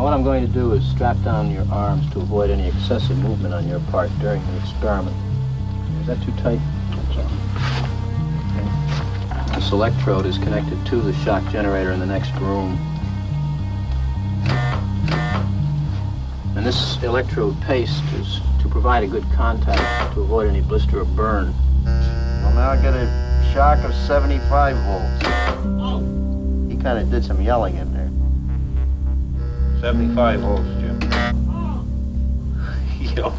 what I'm going to do is strap down your arms to avoid any excessive movement on your part during the experiment. Is that too tight? Okay. This electrode is connected to the shock generator in the next room. And this electrode paste is to provide a good contact to avoid any blister or burn. Well, now I got a shock of 75 volts. Oh. He kind of did some yelling in there. 75 volts, Jim. Yo,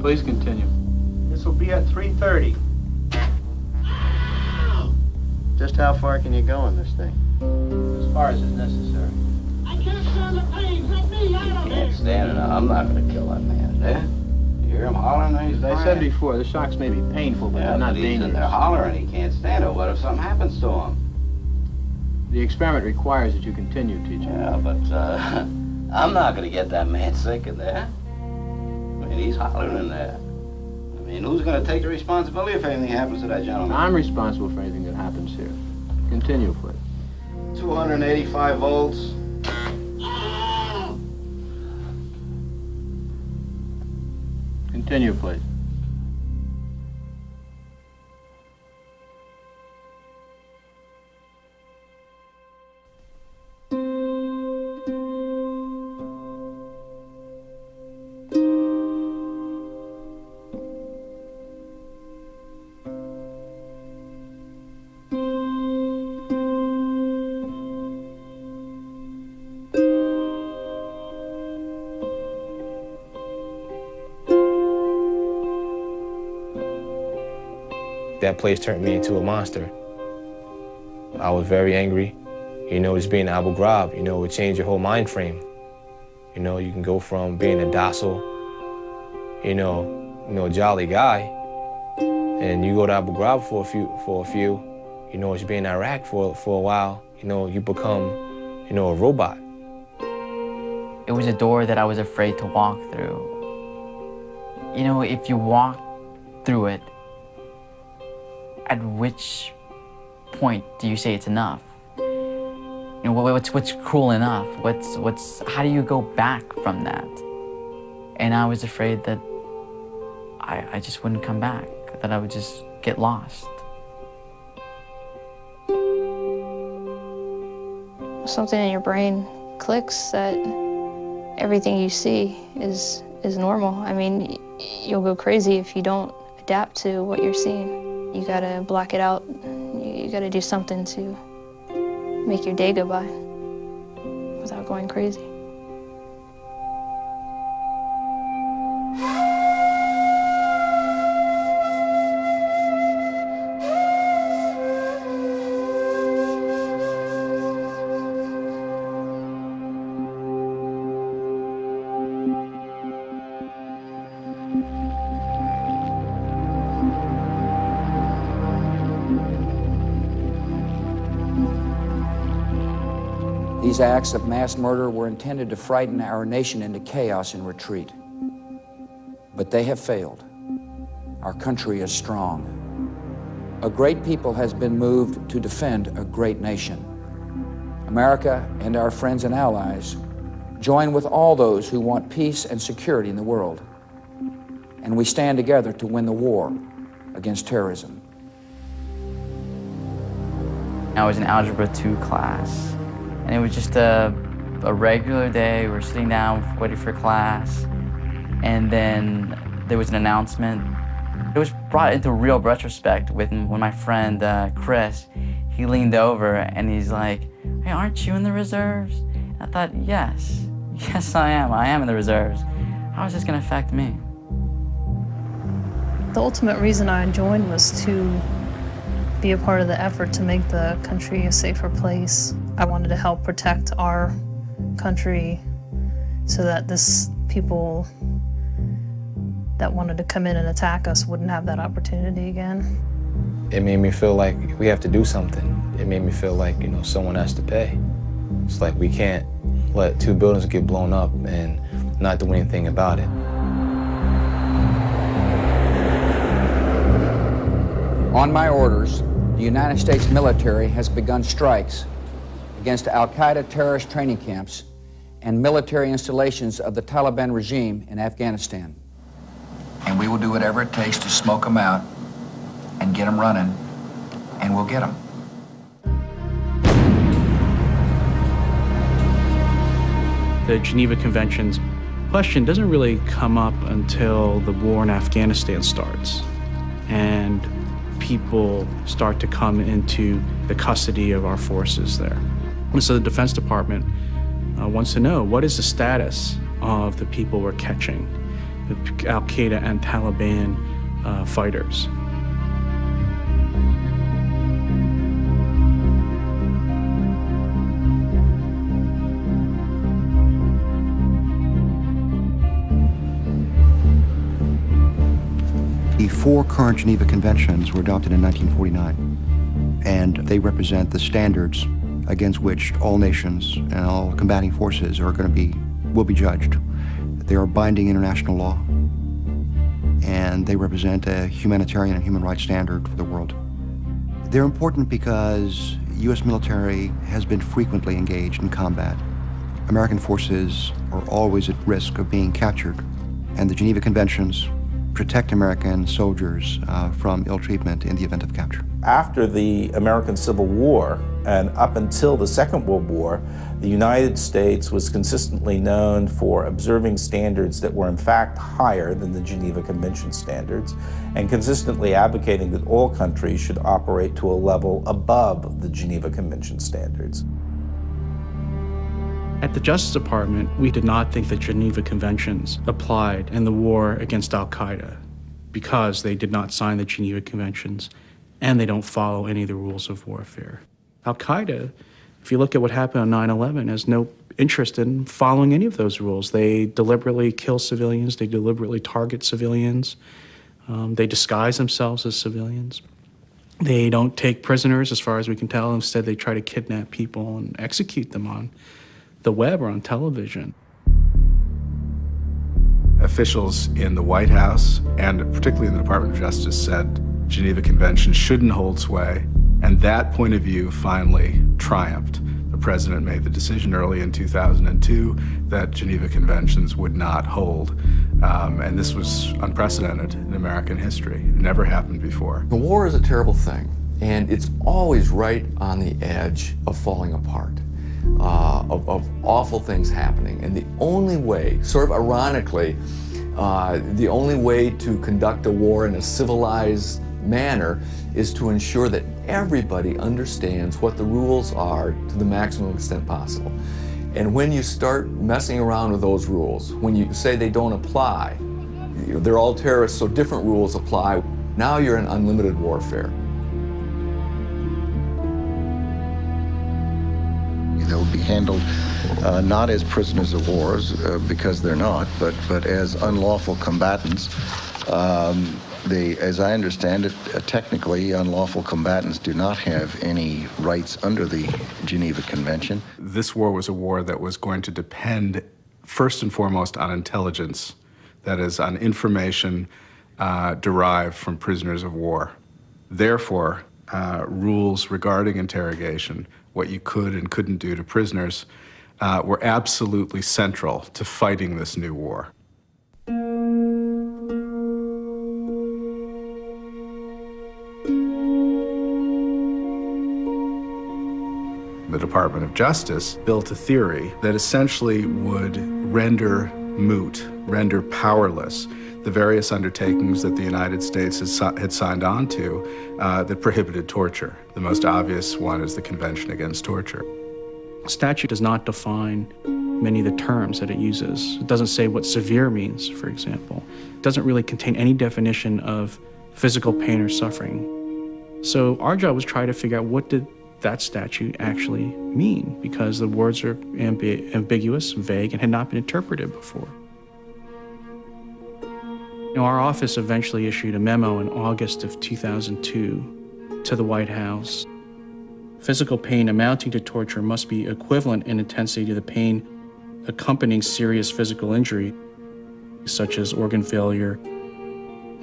please continue. This will be at 3:30. Just how far can you go in this thing? As far as is necessary. I can't stand the pain. Help me out of You can't stand it. I'm not going to kill that man. There. You hear him hollering? As I said before, the shocks may be painful, but they're not dangerous. They're hollering. He can't stand it. What if something happens to him? The experiment requires that you continue, teacher. Yeah, but I'm not going to get that man sick in there. I mean, he's hollering in there. I mean, who's going to take the responsibility if anything happens to that gentleman? I'm responsible for anything that happens here. Continue, please. 285 volts. Continue, please. That place turned me into a monster. I was very angry. You know, just being Abu Ghraib, you know, it changed your whole mind frame. You know, you can go from being a docile, you know, jolly guy, and you go to Abu Ghraib for a few, you know, just being in Iraq for a while, you know, you become, you know, a robot. It was a door that I was afraid to walk through. You know, if you walk through it, at which point do you say it's enough? You know, what's cruel enough? How do you go back from that? And I was afraid that I just wouldn't come back, that I would just get lost. Something in your brain clicks that everything you see is normal. I mean, you'll go crazy if you don't adapt to what you're seeing. You gotta block it out. You gotta do something to make your day go by without going crazy. These acts of mass murder were intended to frighten our nation into chaos and retreat. But they have failed. Our country is strong. A great people has been moved to defend a great nation. America and our friends and allies join with all those who want peace and security in the world. And we stand together to win the war against terrorism. I was in Algebra 2 class. And it was just a regular day. We were sitting down waiting for class. And then there was an announcement. It was brought into real retrospect when my friend Chris, he leaned over and he's like, "Hey, aren't you in the reserves?" And I thought, yes, I am. I am in the reserves. How is this gonna affect me? The ultimate reason I joined was to be a part of the effort to make the country a safer place. I wanted to help protect our country so that people that wanted to come in and attack us wouldn't have that opportunity again. It made me feel like we have to do something. It made me feel like, you know, someone has to pay. It's like we can't let 2 buildings get blown up and not do anything about it. On my orders, the United States military has begun strikes against al-Qaeda terrorist training camps and military installations of the Taliban regime in Afghanistan. And we will do whatever it takes to smoke them out and get them running, and we'll get them. The Geneva Convention's question doesn't really come up until the war in Afghanistan starts and people start to come into the custody of our forces there. And so the Defense Department wants to know, what is the status of the people we're catching, the al-Qaeda and Taliban fighters? The 4 current Geneva Conventions were adopted in 1949, and they represent the standards against which all nations and all combating forces will be judged. They are binding international law, and they represent a humanitarian and human rights standard for the world. They're important because U.S. military has been frequently engaged in combat. American forces are always at risk of being captured, and the Geneva Conventions protect American soldiers from ill treatment in the event of capture. After the American Civil War and up until the Second World War, the United States was consistently known for observing standards that were in fact higher than the Geneva Convention standards, and consistently advocating that all countries should operate to a level above the Geneva Convention standards. At the Justice Department, we did not think the Geneva Conventions applied in the war against al-Qaeda because they did not sign the Geneva Conventions and they don't follow any of the rules of warfare. Al-Qaeda, if you look at what happened on 9/11, has no interest in following any of those rules. They deliberately kill civilians, they deliberately target civilians, they disguise themselves as civilians. They don't take prisoners, as far as we can tell. Instead, they try to kidnap people and execute them on the web or on television. Officials in the White House and particularly in the Department of Justice said Geneva Convention shouldn't hold sway, and that point of view finally triumphed. The president made the decision early in 2002 that Geneva Conventions would not hold, and this was unprecedented in American history. It never happened before. The war is a terrible thing, and it's always right on the edge of falling apart. Of awful things happening. And the only way, sort of ironically, the only way to conduct a war in a civilized manner is to ensure that everybody understands what the rules are to the maximum extent possible. And when you start messing around with those rules, when you say they don't apply, they're all terrorists, so different rules apply, now you're in unlimited warfare. They'll be handled not as prisoners of war, because they're not, but as unlawful combatants. As I understand it, technically, unlawful combatants do not have any rights under the Geneva Convention. This war was a war that was going to depend first and foremost on intelligence, that is, on information derived from prisoners of war. Therefore, rules regarding interrogation, what you could and couldn't do to prisoners, were absolutely central to fighting this new war. The Department of Justice built a theory that essentially would render moot, render powerless, the various undertakings that the United States had signed on to that prohibited torture. The most obvious one is the Convention Against Torture. The statute does not define many of the terms that it uses. It doesn't say what severe means, for example. It doesn't really contain any definition of physical pain or suffering. So our job was try to figure out what did that statute actually mean, because the words are ambiguous, vague, and had not been interpreted before. Our office eventually issued a memo in August of 2002 to the White House. Physical pain amounting to torture must be equivalent in intensity to the pain accompanying serious physical injury, such as organ failure,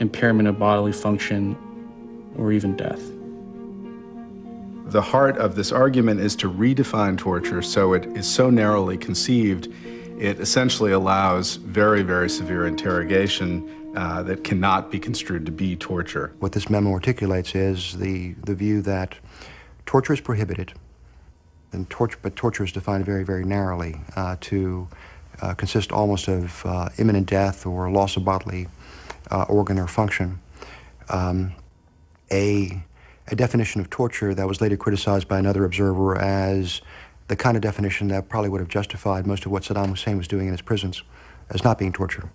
impairment of bodily function, or even death. The heart of this argument is to redefine torture so it is so narrowly conceived, it essentially allows very, very severe interrogation that cannot be construed to be torture. What this memo articulates is the view that torture is prohibited, and but torture is defined very, very narrowly to consist almost of imminent death or loss of bodily organ or function. A definition of torture that was later criticized by another observer as the kind of definition that probably would have justified most of what Saddam Hussein was doing in his prisons as not being torture.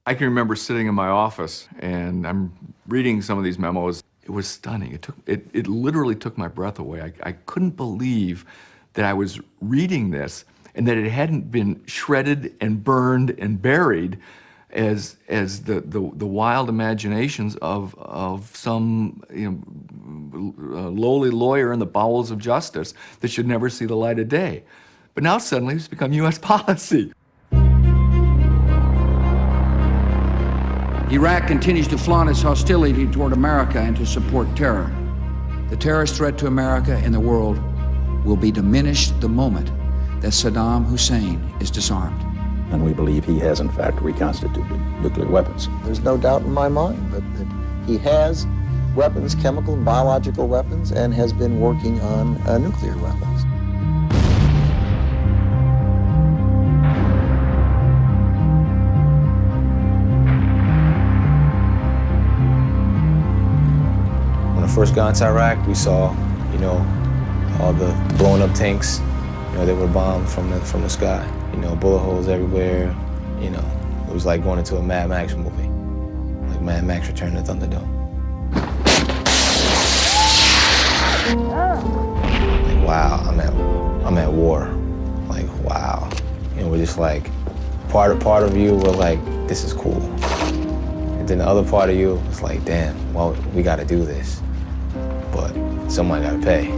I can remember sitting in my office and I'm reading some of these memos. It was stunning. It literally took my breath away. I couldn't believe that I was reading this and that it hadn't been shredded and burned and buried as the wild imaginations of some lowly lawyer in the bowels of justice that should never see the light of day. But now suddenly it's become U.S. policy. Iraq continues to flaunt its hostility toward America and to support terror. The terrorist threat to America and the world will be diminished the moment that Saddam Hussein is disarmed. And we believe he has, in fact, reconstituted nuclear weapons. There's no doubt in my mind that he has weapons, chemical and biological weapons, and has been working on nuclear weapons. When I first got into Iraq, we saw, all the blown up tanks, that were bombed from the sky. Bullet holes everywhere. It was like going into a Mad Max movie, like Mad Max Return to Thunderdome. Like, wow, I'm at war. Like, wow. We're just like, part of you were like, this is cool. And then the other part of you was like, damn, well, we gotta do this. But someone gotta pay.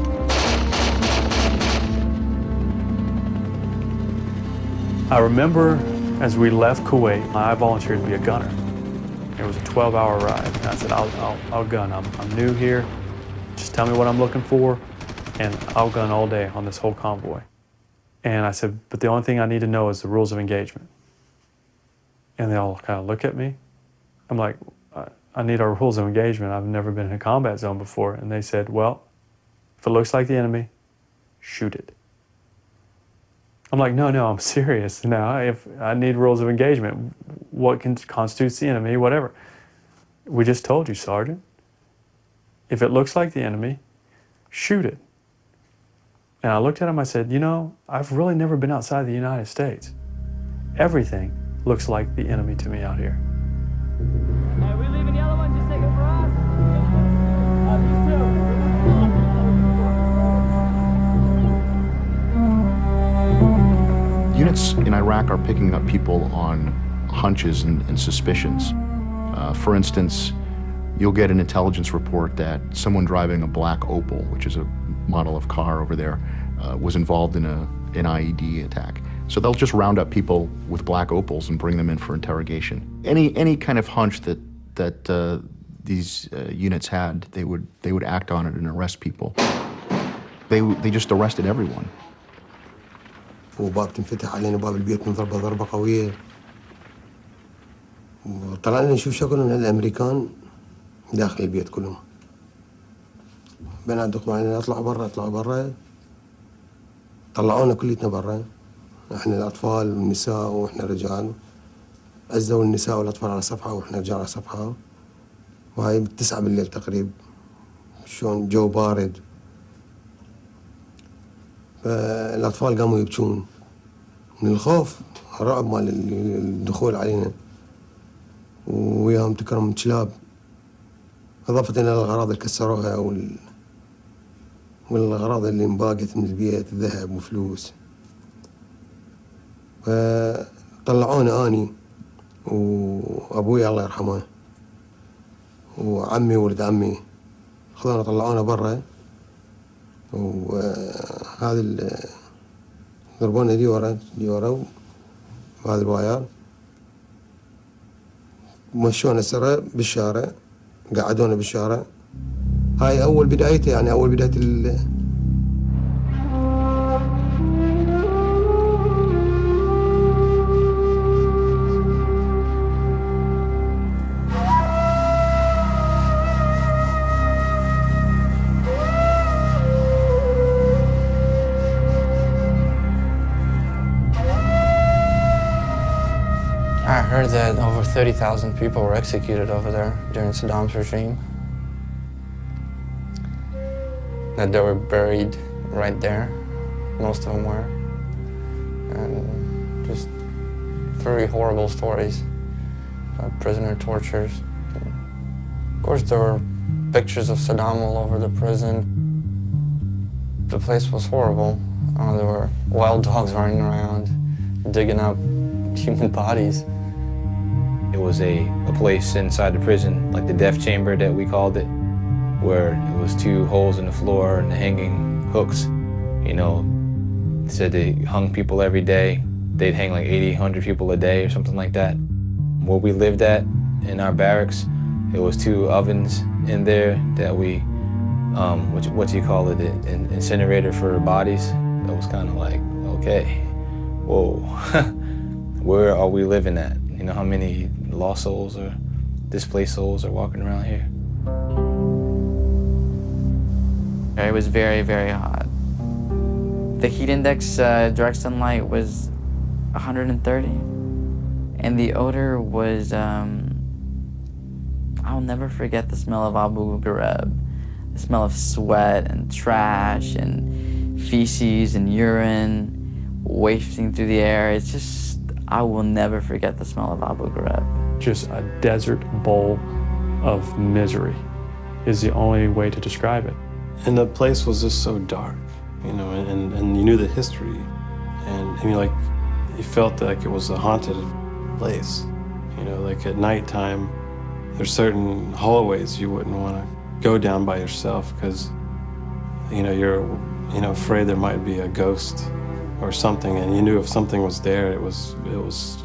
I remember as we left Kuwait, I volunteered to be a gunner. It was a 12-hour ride, and I said, I'll gun. I'm new here. Just tell me what I'm looking for, and I'll gun all day on this whole convoy. And I said, but the only thing I need to know is the rules of engagement. And they all kind of look at me. I'm like, I need our rules of engagement. I've never been in a combat zone before. And they said, well, if it looks like the enemy, shoot it. I'm like, no, I'm serious now. If I need rules of engagement, what constitutes the enemy, whatever. We just told you, Sergeant. If it looks like the enemy, shoot it. And I looked at him, I said, I've really never been outside the United States. Everything looks like the enemy to me out here. Are we leaving the other one just taking for us? Units in Iraq are picking up people on hunches and suspicions. For instance, you'll get an intelligence report that someone driving a black Opel, which is a model of car over there, was involved in an IED attack. So they'll just round up people with black Opels and bring them in for interrogation. Any kind of hunch that these units had, they would act on it and arrest people. They just arrested everyone. وباب تنفتح علينا باب البيت من ضربة قوية وطلعنا نشوف شكلهم الأمريكان داخل البيت كلهم بنات دخلوا علينا اطلعوا برا طلعونا كليتنا برا احنا الأطفال والنساء واحنا الرجال عزوا النساء والأطفال على صفحة واحنا الرجال على صفحة وهاي 9 بالليل تقريبا شلون جو بارد فالأطفال قاموا يبكون من الخوف الرعب مال الدخول علينا وياهم تكرم كلاب إضافة إلى الأغراض اللي كسروها والأغراض اللي انباقت من البيت ذهب وفلوس فطلعونا أني وأبوي الله يرحمه وعمي وولد عمي خذونا طلعونا برا وهذا ضربونا دي ورا وهذا الواير مشونا سرا بالشارع قعدونا بالشارع هاي أول بدايته يعني أول بداية heard that over 30,000 people were executed over there during Saddam's regime. That they were buried right there, most of them were. And just very horrible stories about prisoner tortures. Of course, there were pictures of Saddam all over the prison. The place was horrible. There were wild dogs running around, digging up human bodies. It was a place inside the prison, like the death chamber that we called it, where it was 2 holes in the floor and the hanging hooks. You know, said they hung people every day. They'd hang like 80, 100 people a day or something like that. Where we lived at in our barracks, it was 2 ovens in there that we, what do you call it, an incinerator for bodies. That was kind of like, okay, whoa, where are we living at? You know how many lost souls or displaced souls are walking around here? It was very, very hot. The heat index, direct sunlight, was 130. And the odor was, I'll never forget the smell of Abu Ghraib. The smell of sweat and trash and feces and urine wafting through the air. It's just, I will never forget the smell of Abu Ghraib. Just a desert bowl of misery is the only way to describe it. And the place was just so dark, you know, and you knew the history. And I mean, like, you felt like it was a haunted place. You know, like at nighttime, there's certain hallways you wouldn't want to go down by yourself because, you know, you're, you know, afraid there might be a ghost or something, and you knew if something was there, it was,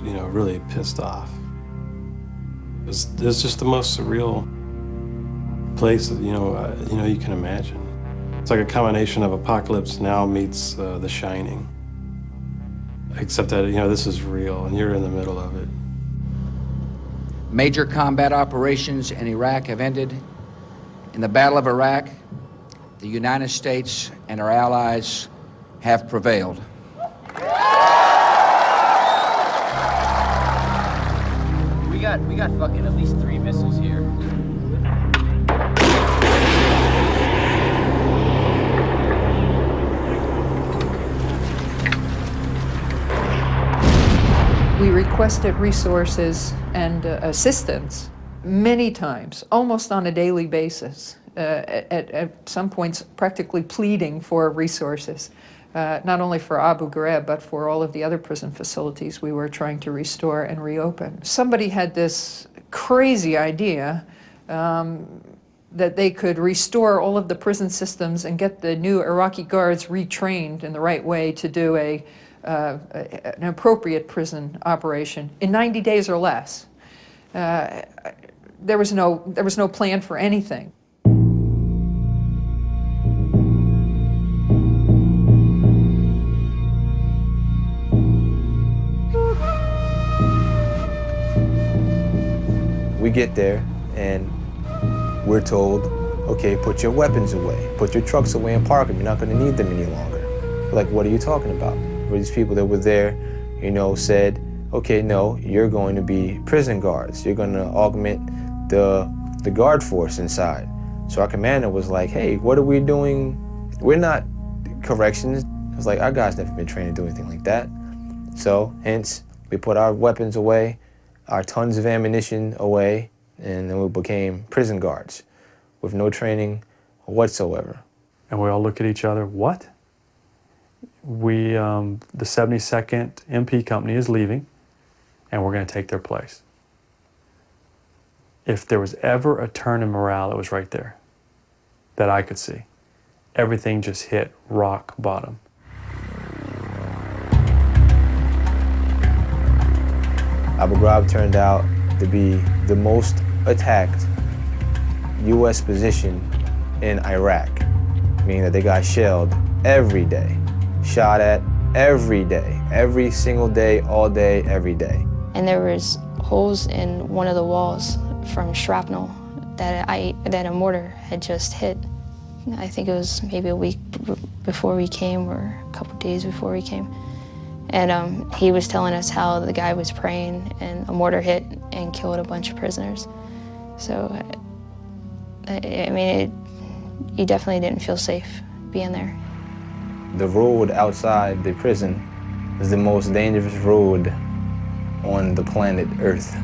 you know, really pissed off. It was just the most surreal place that, you know, you can imagine. It's like a combination of Apocalypse Now meets The Shining. Except that, you know, this is real and you're in the middle of it. Major combat operations in Iraq have ended. In the Battle of Iraq, the United States and our allies have prevailed. We got fucking at least 3 missiles here. We requested resources and assistance many times, almost on a daily basis, at some points practically pleading for resources, not only for Abu Ghraib, but for all of the other prison facilities we were trying to restore and reopen. Somebody had this crazy idea that they could restore all of the prison systems and get the new Iraqi guards retrained in the right way to do an appropriate prison operation in 90 days or less. There was no plan for anything. We get there and we're told, okay, put your weapons away, put your trucks away and park them. You're not going to need them any longer. We're like, what are you talking about? Where these people that were there, you know, said, okay, no, you're going to be prison guards. You're going to augment the guard force inside. So our commander was like, hey, what are we doing? We're not corrections. I was like, our guys never been trained to do anything like that. So hence, we put our weapons away, our tons of ammunition away, and then we became prison guards with no training whatsoever. And we all look at each other, what? We, the 72nd MP company is leaving, and we're going to take their place. If there was ever a turn in morale, it was right there that I could see. Everything just hit rock bottom. Abu Ghraib turned out to be the most attacked U.S. position in Iraq, meaning that they got shelled every day, shot at every day, every single day, all day, every day. And there was holes in one of the walls from shrapnel that a mortar had just hit. I think it was maybe a week before we came or a couple days before we came. And he was telling us how the guy was praying and a mortar hit and killed a bunch of prisoners. So, I mean, you definitely didn't feel safe being there. The road outside the prison is the most dangerous road on the planet Earth.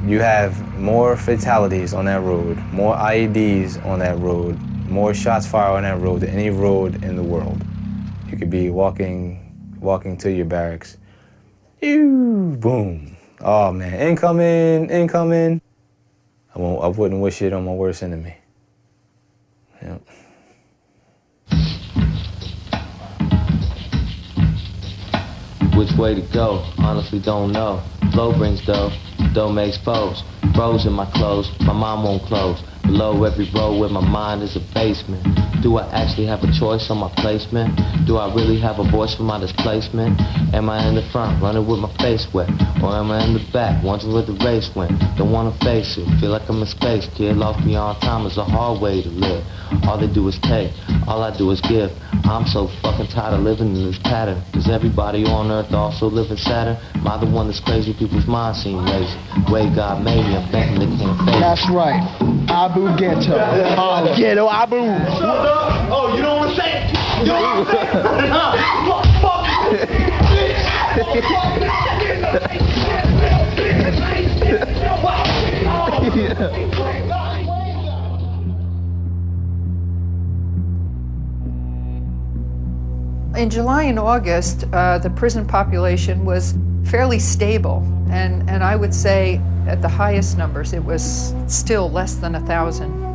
You have more fatalities on that road, more IEDs on that road, more shots fired on that road than any road in the world. You could be walking to your barracks, ew, boom. Oh man, incoming, incoming. I wouldn't wish it on my worst enemy. Yep. Which way to go? Honestly don't know. Flow brings dough, dough makes foes. Bros in my clothes, my mom won't close. Below every row where my mind is a basement. Do I actually have a choice on my placement? Do I really have a voice for my displacement? Am I in the front, running with my face wet? Or am I in the back, wondering where the race went? Don't wanna face it, feel like I'm in space. Kid, lost beyond time is a hard way to live. All they do is take, all I do is give. I'm so fucking tired of living in this pattern. Does everybody on earth also live in Saturn? Am I the one that's crazy? People's minds seem lazy. Way God made me, I'm thinking they can't face it. That's right. Abu Ghetto. Ghetto Abu. Oh, you don't want to say it? You don't want to say In July and August, the prison population was fairly stable, and I would say at the highest numbers it was still less than 1,000.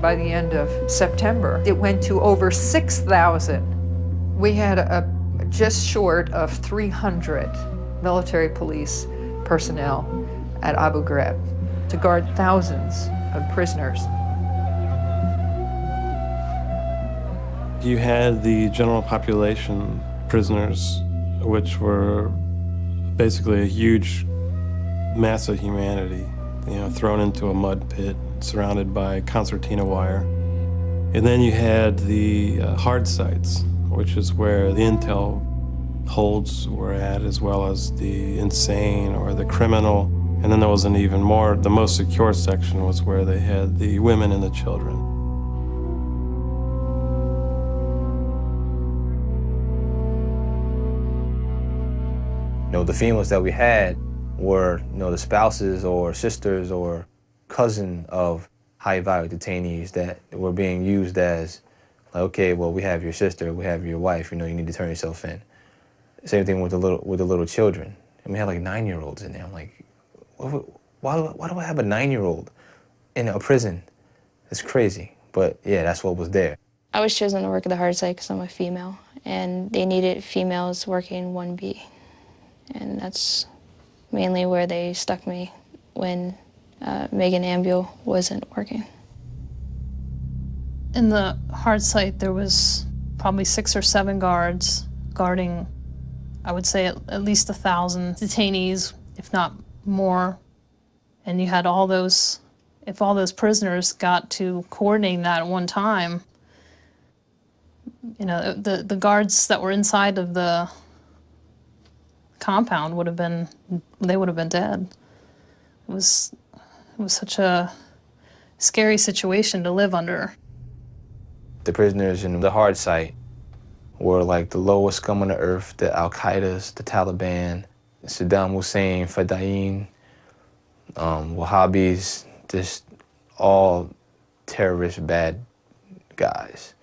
By the end of September, it went to over 6,000. We had just short of 300 military police personnel at Abu Ghraib to guard thousands of prisoners. You had the general population prisoners, which were basically a huge mass of humanity, you know, thrown into a mud pit, surrounded by concertina wire. And then you had the hard sites, which is where the intel holds were at, as well as the insane or the criminal. And then there was an even more, the most secure section was where they had the women and the children. You know, the females that we had were, you know, the spouses or sisters or cousin of high-value detainees that were being used as, like, okay, well, we have your sister, we have your wife, you know, you need to turn yourself in. Same thing with the little children. And we had like 9-year-olds in there. I'm like, why do I have a 9-year-old in a prison? It's crazy. But yeah, that's what was there. I was chosen to work at the hard site because I'm a female, and they needed females working 1B. And that's mainly where they stuck me when Megan Ambule wasn't working. In the hard site, there was probably 6 or 7 guards guarding, I would say, at least 1,000 detainees, if not more. And you had all those, if all those prisoners got to coordinating that at one time, you know, the guards that were inside of the compound would have been, they would have been dead. It was such a scary situation to live under. The prisoners in the hard site were like the lowest scum on the earth, the Al-Qaeda's, the Taliban, Saddam Hussein, Fadain, Wahhabis, just all terrorist bad guys.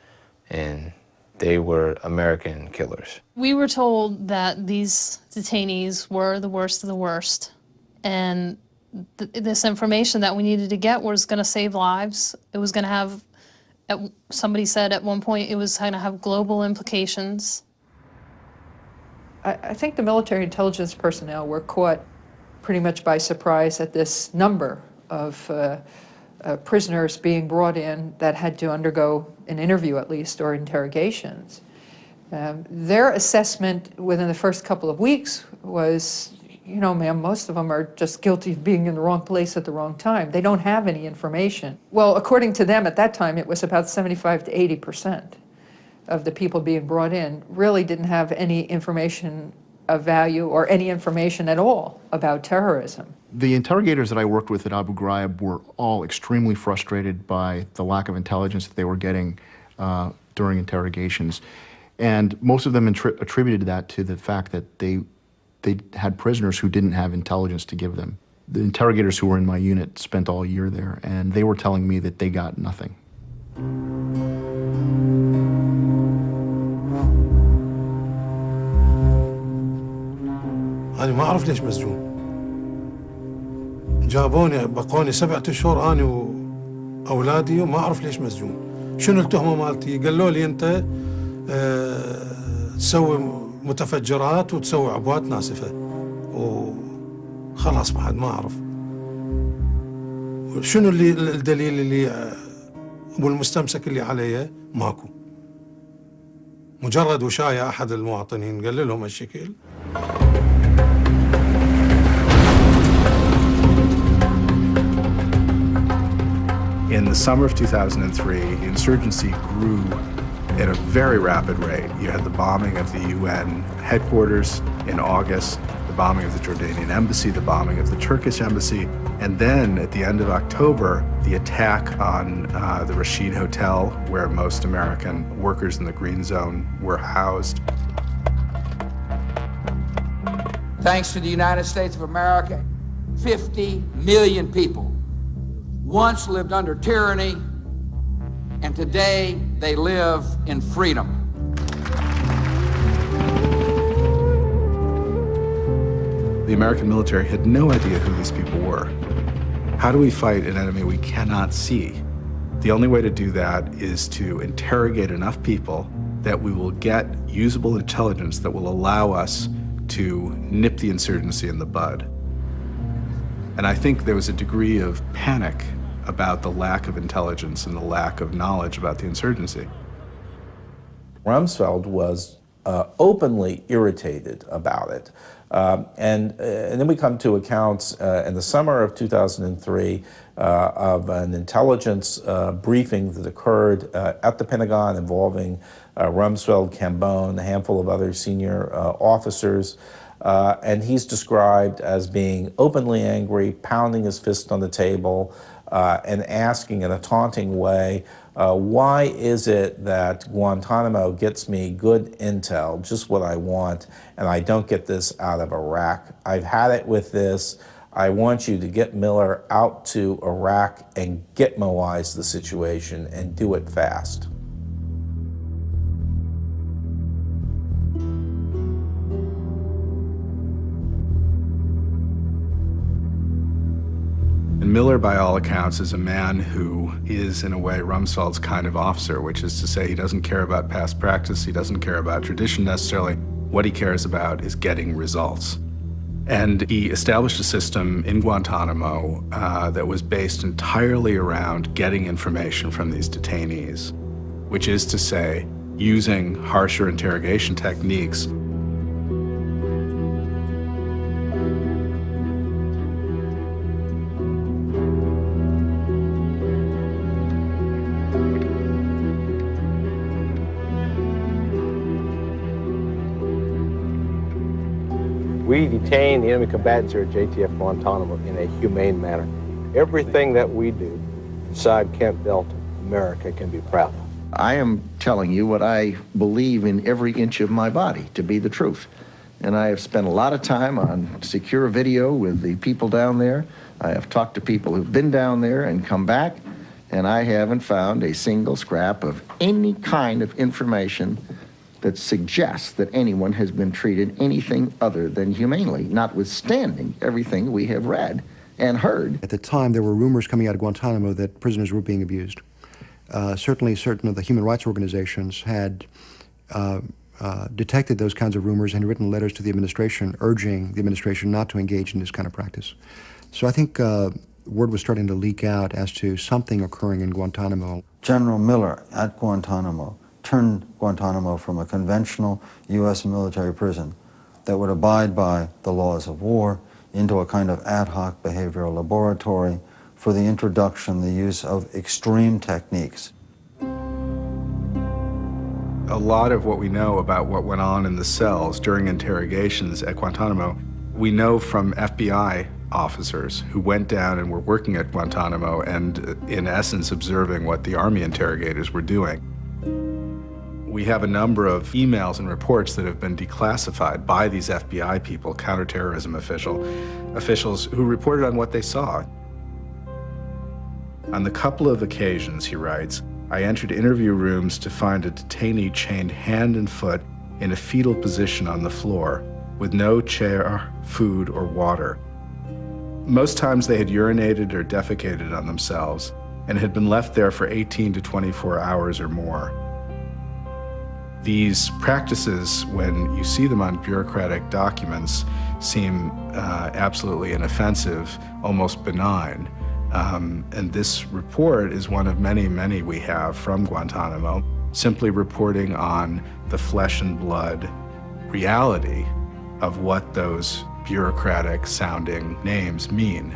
And they were American killers. We were told that these detainees were the worst of the worst, and this information that we needed to get was going to save lives. It was going to have, somebody said at one point, it was going to have global implications. I think the military intelligence personnel were caught pretty much by surprise at this number of prisoners being brought in that had to undergo an interview at least, or interrogations. Their assessment within the first couple of weeks was, you know, ma'am, most of them are just guilty of being in the wrong place at the wrong time. They don't have any information. Well, according to them at that time, it was about 75 to 80%. of the people being brought in really didn't have any information of value or any information at all about terrorism. The interrogators that I worked with at Abu Ghraib were all extremely frustrated by the lack of intelligence that they were getting during interrogations. And most of them attributed that to the fact that they had prisoners who didn't have intelligence to give them. The interrogators who were in my unit spent all year there, and they were telling me that they got nothing. أنا ما أعرف ليش مسجون. جابوني بقوني 7 أشهر أنا وأولادي وما أعرف ليش مسجون. شنو التهمة مالتي؟ قالوا لي أنت تسوي متفجرات وتسوي عبوات ناسفة. وخلاص بعد ما أعرف. شنو اللي الدليل اللي والمستمسك اللي عليه؟ ماكو. مجرد وشاية أحد المواطنين قال لهم هالشكل. In the summer of 2003, insurgency grew at a very rapid rate. You had the bombing of the UN headquarters in August, the bombing of the Jordanian embassy, the bombing of the Turkish embassy, and then at the end of October, the attack on the Rashid Hotel, where most American workers in the Green Zone were housed. Thanks to the United States of America, 50 million people once lived under tyranny, and today they live in freedom. The American military had no idea who these people were. How do we fight an enemy we cannot see? The only way to do that is to interrogate enough people that we will get usable intelligence that will allow us to nip the insurgency in the bud. And I think there was a degree of panic about the lack of intelligence and the lack of knowledge about the insurgency. Rumsfeld was openly irritated about it. And then we come to accounts in the summer of 2003 of an intelligence briefing that occurred at the Pentagon involving Rumsfeld, Cambone, a handful of other senior officers. And he's described as being openly angry, pounding his fist on the table, and asking in a taunting way, why is it that Guantanamo gets me good intel, just what I want, and I don't get this out of Iraq? I've had it with this. I want you to get Miller out to Iraq and Gitmoize the situation and do it fast. And Miller, by all accounts, is a man who is, in a way, Rumsfeld's kind of officer, which is to say he doesn't care about past practice, he doesn't care about tradition necessarily. What he cares about is getting results. And he established a system in Guantanamo that was based entirely around getting information from these detainees, which is to say, using harsher interrogation techniques. We detain the enemy combatants here at JTF Guantanamo in a humane manner. Everything that we do inside Camp Delta, America can be proud of. I am telling you what I believe in every inch of my body to be the truth. And I have spent a lot of time on secure video with the people down there. I have talked to people who've been down there and come back, and I haven't found a single scrap of any kind of information that suggests that anyone has been treated anything other than humanely, notwithstanding everything we have read and heard. At the time, there were rumors coming out of Guantanamo that prisoners were being abused. Certainly, certain of the human rights organizations had detected those kinds of rumors and written letters to the administration urging the administration not to engage in this kind of practice. So I think word was starting to leak out as to something occurring in Guantanamo. General Miller at Guantanamo turned Guantanamo from a conventional U.S. military prison that would abide by the laws of war into a kind of ad hoc behavioral laboratory for the introduction, the use of extreme techniques. A lot of what we know about what went on in the cells during interrogations at Guantanamo, we know from FBI officers who went down and were working at Guantanamo and, in essence, observing what the Army interrogators were doing. We have a number of emails and reports that have been declassified by these FBI people, counterterrorism officials who reported on what they saw. On the couple of occasions, he writes, I entered interview rooms to find a detainee chained hand and foot in a fetal position on the floor, with no chair, food, or water. Most times they had urinated or defecated on themselves and had been left there for 18 to 24 hours or more. These practices, when you see them on bureaucratic documents, seem absolutely inoffensive, almost benign. And this report is one of many, many we have from Guantanamo, simply reporting on the flesh and blood reality of what those bureaucratic sounding names mean.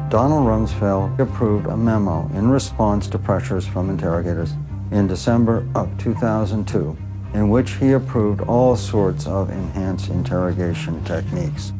Donald Rumsfeld approved a memo in response to pressures from interrogators in December of 2002, in which he approved all sorts of enhanced interrogation techniques.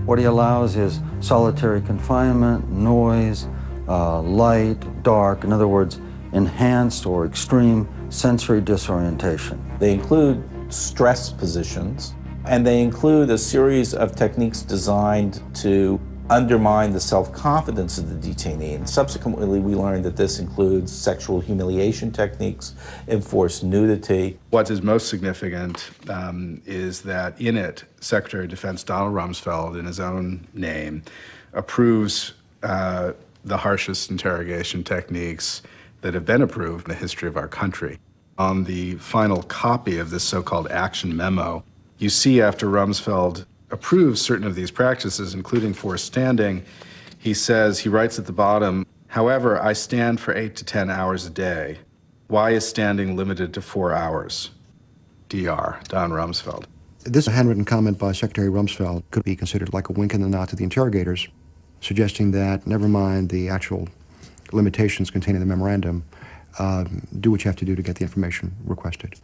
What he allows is solitary confinement, noise, light, dark, in other words, enhanced or extreme sensory disorientation. They include stress positions, and they include a series of techniques designed to undermine the self-confidence of the detainee. And subsequently, we learned that this includes sexual humiliation techniques, enforced nudity. What is most significant is that in it, Secretary of Defense Donald Rumsfeld, in his own name, approves the harshest interrogation techniques that have been approved in the history of our country. On the final copy of this so-called action memo, you see after Rumsfeld approves certain of these practices, including forced standing, he writes at the bottom, however, I stand for 8 to 10 hours a day. Why is standing limited to 4 hours? DR, Don Rumsfeld. This handwritten comment by Secretary Rumsfeld could be considered like a wink in the nod to the interrogators, suggesting that, never mind the actual limitations contained in the memorandum, do what you have to do to get the information requested.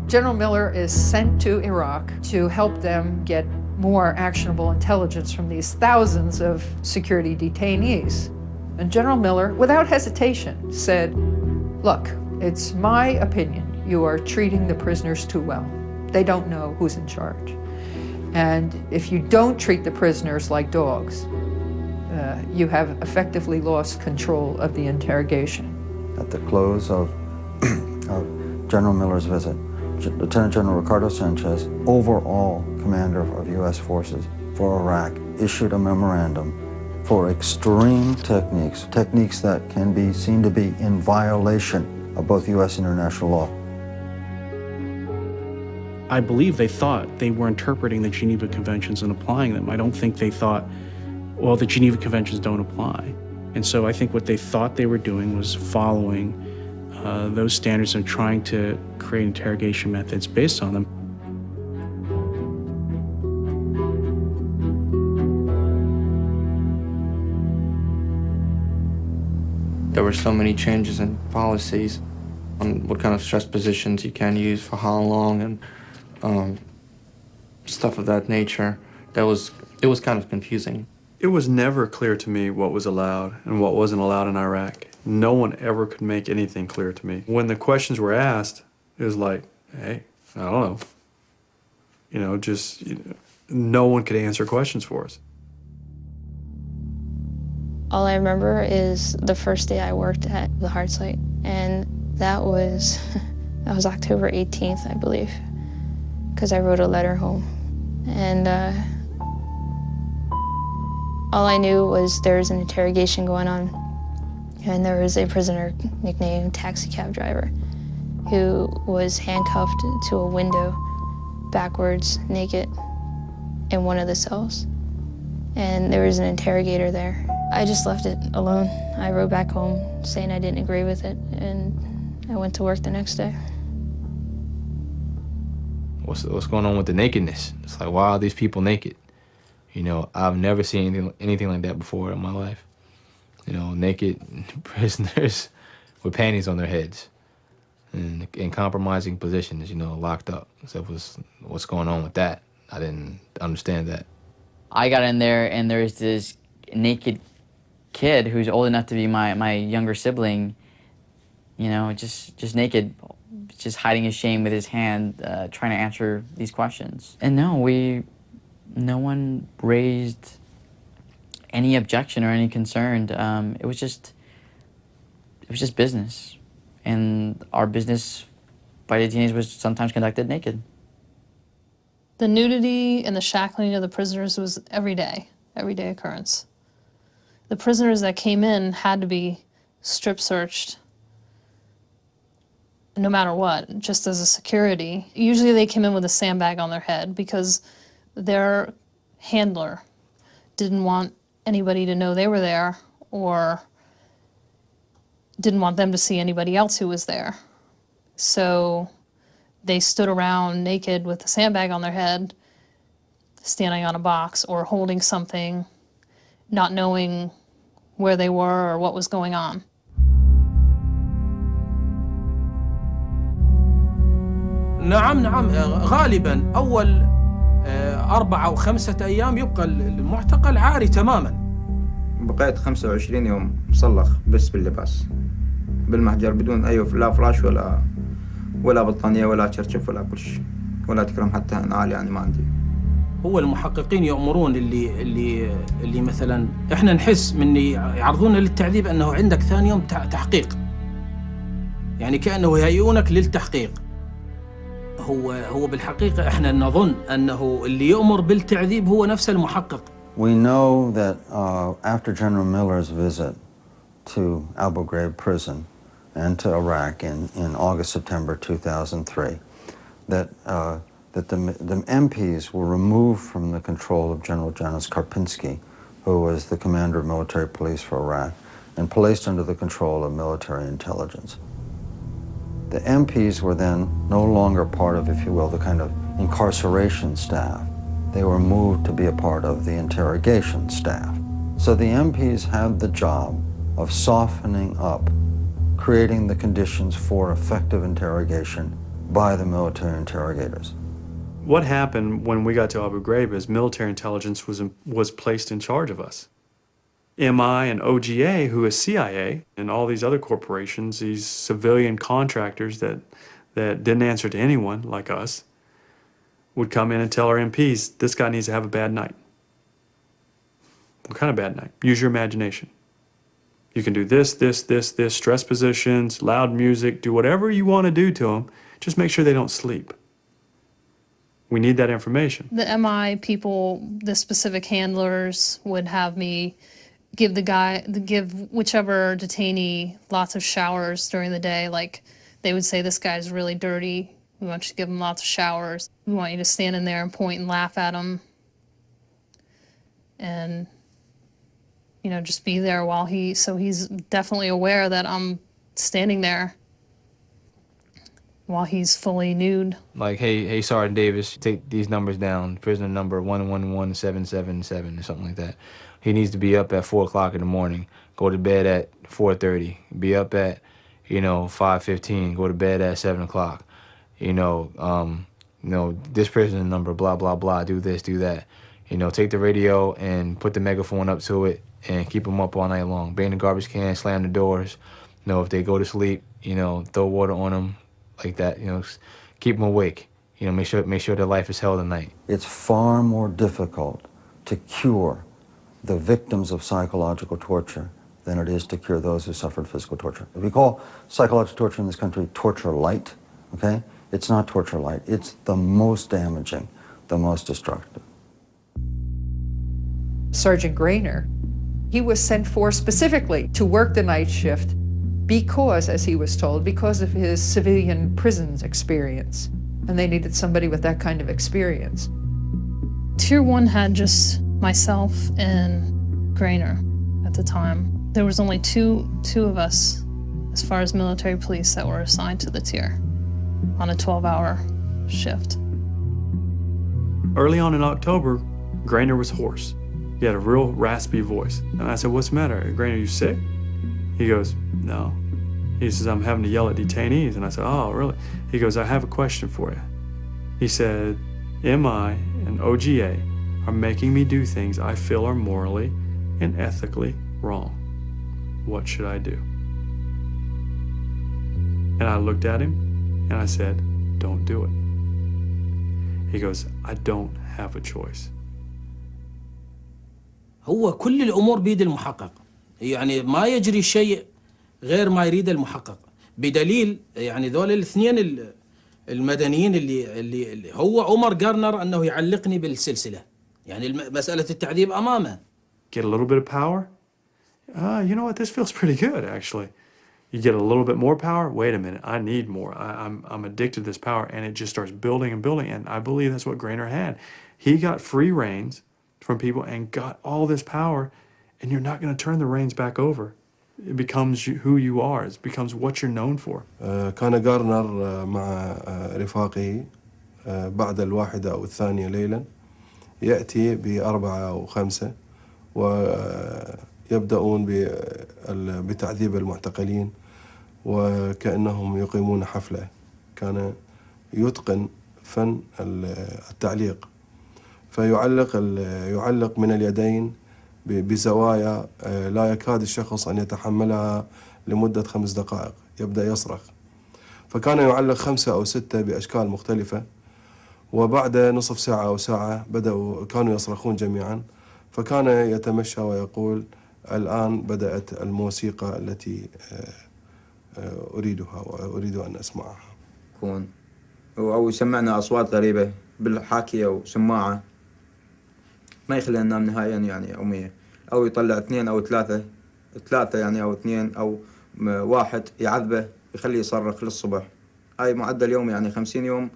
General Miller is sent to Iraq to help them get more actionable intelligence from these thousands of security detainees. And General Miller, without hesitation, said, look, it's my opinion you are treating the prisoners too well. They don't know who's in charge. And if you don't treat the prisoners like dogs, you have effectively lost control of the interrogation. At the close of General Miller's visit, Lieutenant General Ricardo Sanchez, overall commander of U.S. forces for Iraq, issued a memorandum for extreme techniques, techniques that can be seen to be in violation of both U.S. and international law. I believe they thought they were interpreting the Geneva Conventions and applying them. I don't think they thought, well, the Geneva Conventions don't apply. And so I think what they thought they were doing was following those standards and trying to create interrogation methods based on them. There were so many changes in policies on what kind of stress positions you can use for how long and stuff of that nature. It was kind of confusing. It was never clear to me what was allowed and what wasn't allowed in Iraq. No one ever could make anything clear to me. When the questions were asked, it was like, hey, I don't know. No one could answer questions for us. All I remember is the first day I worked at the hard site, and that was October 18th, I believe, because I wrote a letter home. And all I knew was there was an interrogation going on, and there was a prisoner nicknamed Taxi Cab Driver who was handcuffed to a window backwards, naked, in one of the cells. and there was an interrogator there. I just left it alone. I wrote back home saying I didn't agree with it, and I went to work the next day. What's going on with the nakedness? It's like, why are these people naked? You know, I've never seen anything like that before in my life. You know, naked prisoners with panties on their heads and in compromising positions, you know, locked up. So what's going on with that? I didn't understand that. I got in there and there's this naked kid who's old enough to be my younger sibling, you know, just naked, just hiding his shame with his hand, trying to answer these questions. And no one raised any objection or any concern. It was just business. And our business by detainees was sometimes conducted naked. The nudity and the shackling of the prisoners was everyday occurrence. The prisoners that came in had to be strip searched no matter what, just as a security. Usually they came in with a sandbag on their head because their handler didn't want anybody to know they were there or didn't want them to see anybody else who was there. So they stood around naked with a sandbag on their head, standing on a box or holding something, not knowing where they were or what was going on. نعم غالبا أول 4 أو 5 أيام يبقى المعتقل عاري تماما. بقيت 25 يوم مصلخ بس باللباس بالمحجر بدون أي لا فلاش ولا بطانية ولا شرشف ولا كل شيء ولا تكرم حتى نعال يعني ما عندي. هو المحققين يأمرون اللي مثلا احنا نحس من يعرضونا للتعذيب انه عندك ثاني يوم تحقيق. يعني كأنه يهيئونك للتحقيق. هو بالحقيقة احنا نظن انه اللي يأمر بالتعذيب هو نفس المحقق. We know that after General Miller's visit to Abu Ghraib prison and to Iraq in August, September 2003, that the MPs were removed from the control of General Janis Karpinski, who was the commander of military police for Iraq, and placed under the control of military intelligence. The MPs were then no longer part of, if you will, the kind of incarceration staff. They were moved to be a part of the interrogation staff. So the MPs had the job of softening up, creating the conditions for effective interrogation by the military interrogators. What happened when we got to Abu Ghraib is military intelligence was placed in charge of us. MI and OGA, who is CIA, and all these other corporations, these civilian contractors that didn't answer to anyone like us, would come in and tell our MPs, this guy needs to have a bad night. What kind of bad night? Use your imagination. You can do this, stress positions, loud music, do whatever you want to do to them, just make sure they don't sleep. We need that information. The MI people, the specific handlers, would have me give whichever detainee lots of showers during the day. Like, they would say, this guy's really dirty. We want you to give him lots of showers. We want you to stand in there and point and laugh at him. And, you know, just be there while so he's definitely aware that I'm standing there while he's fully nude. Like, hey, Sergeant Davis, take these numbers down. Prisoner number 111777 or something like that. He needs to be up at 4 o'clock in the morning. Go to bed at 4:30. Be up at, 5:15. Go to bed at 7 o'clock. This prisoner number, blah, blah, blah. Do this, do that. Take the radio and put the megaphone up to it and keep them up all night long. Bang the garbage can, slam the doors. If they go to sleep, throw water on them. Like that, keep them awake. Make sure their life is held at night. It's far more difficult to cure the victims of psychological torture than it is to cure those who suffered physical torture. If we call psychological torture in this country torture light, okay, it's not torture light. It's the most damaging, the most destructive. Sergeant Grainer, he was sent for specifically to work the night shift because, as he was told, because of his civilian prisons experience. And they needed somebody with that kind of experience. Tier 1 had just myself and Grainer at the time. There was only two of us, as far as military police, that were assigned to the tier on a 12-hour shift. Early on in October, Grainer was hoarse. He had a real raspy voice. And I said, "What's the matter? Grainer, you sick?" He goes, "No." He says, "I'm having to yell at detainees." And I said, "Oh, really?" He goes, "I have a question for you." He said, "MI and OGA are making me do things I feel are morally and ethically wrong. What should I do?" And I looked at him and I said, "Don't do it." He goes, "I don't have a choice." هو كل الأمور بيد المحقق، يعني ما يجري شيء غير ما يريد المحقق، بدليل يعني ذول الاثنين المدنيين اللي هو عمر جارنر أنه يعلقني بالسلسلة، يعني مسألة التعذيب أمامه. Get a little bit of power? You know what, this feels pretty good actually. You get a little bit more power? Wait a minute, I need more. I'm addicted to this power, and it just starts building and building, and I believe that's what Grainer had. He got free reins from people and got all this power, and you're not going to turn the reins back over. It becomes who you are. It becomes what you're known for. كان جارنر مع رفاقه بعد 1 أو 2 ليلا يأتي ب4 أو 5 ويبدأون بتعذيب المعتقلين وكأنهم يقيمون حفلة. كان يتقن فن التعليق، يعلق من اليدين بزوايا لا يكاد الشخص أن يتحملها لمدة 5 دقائق. يبدأ يصرخ، فكان يعلق 5 أو 6 بأشكال مختلفة، وبعد نصف ساعة أو ساعة كانوا يصرخون جميعا، فكان يتمشى ويقول: الآن بدأت الموسيقى التي أريدها وأريد أن أسمعها. أو يسمعنا أصوات غريبة بالحاكي أو سماعة ما يخلينا ننام نهائيا، يعني يوميا، أو يطلع 2 أو 3 يعني، أو 2 أو 1 يعذبه يخليه يصرخ للصبح. هاي معدل يومي، يعني 50 يوم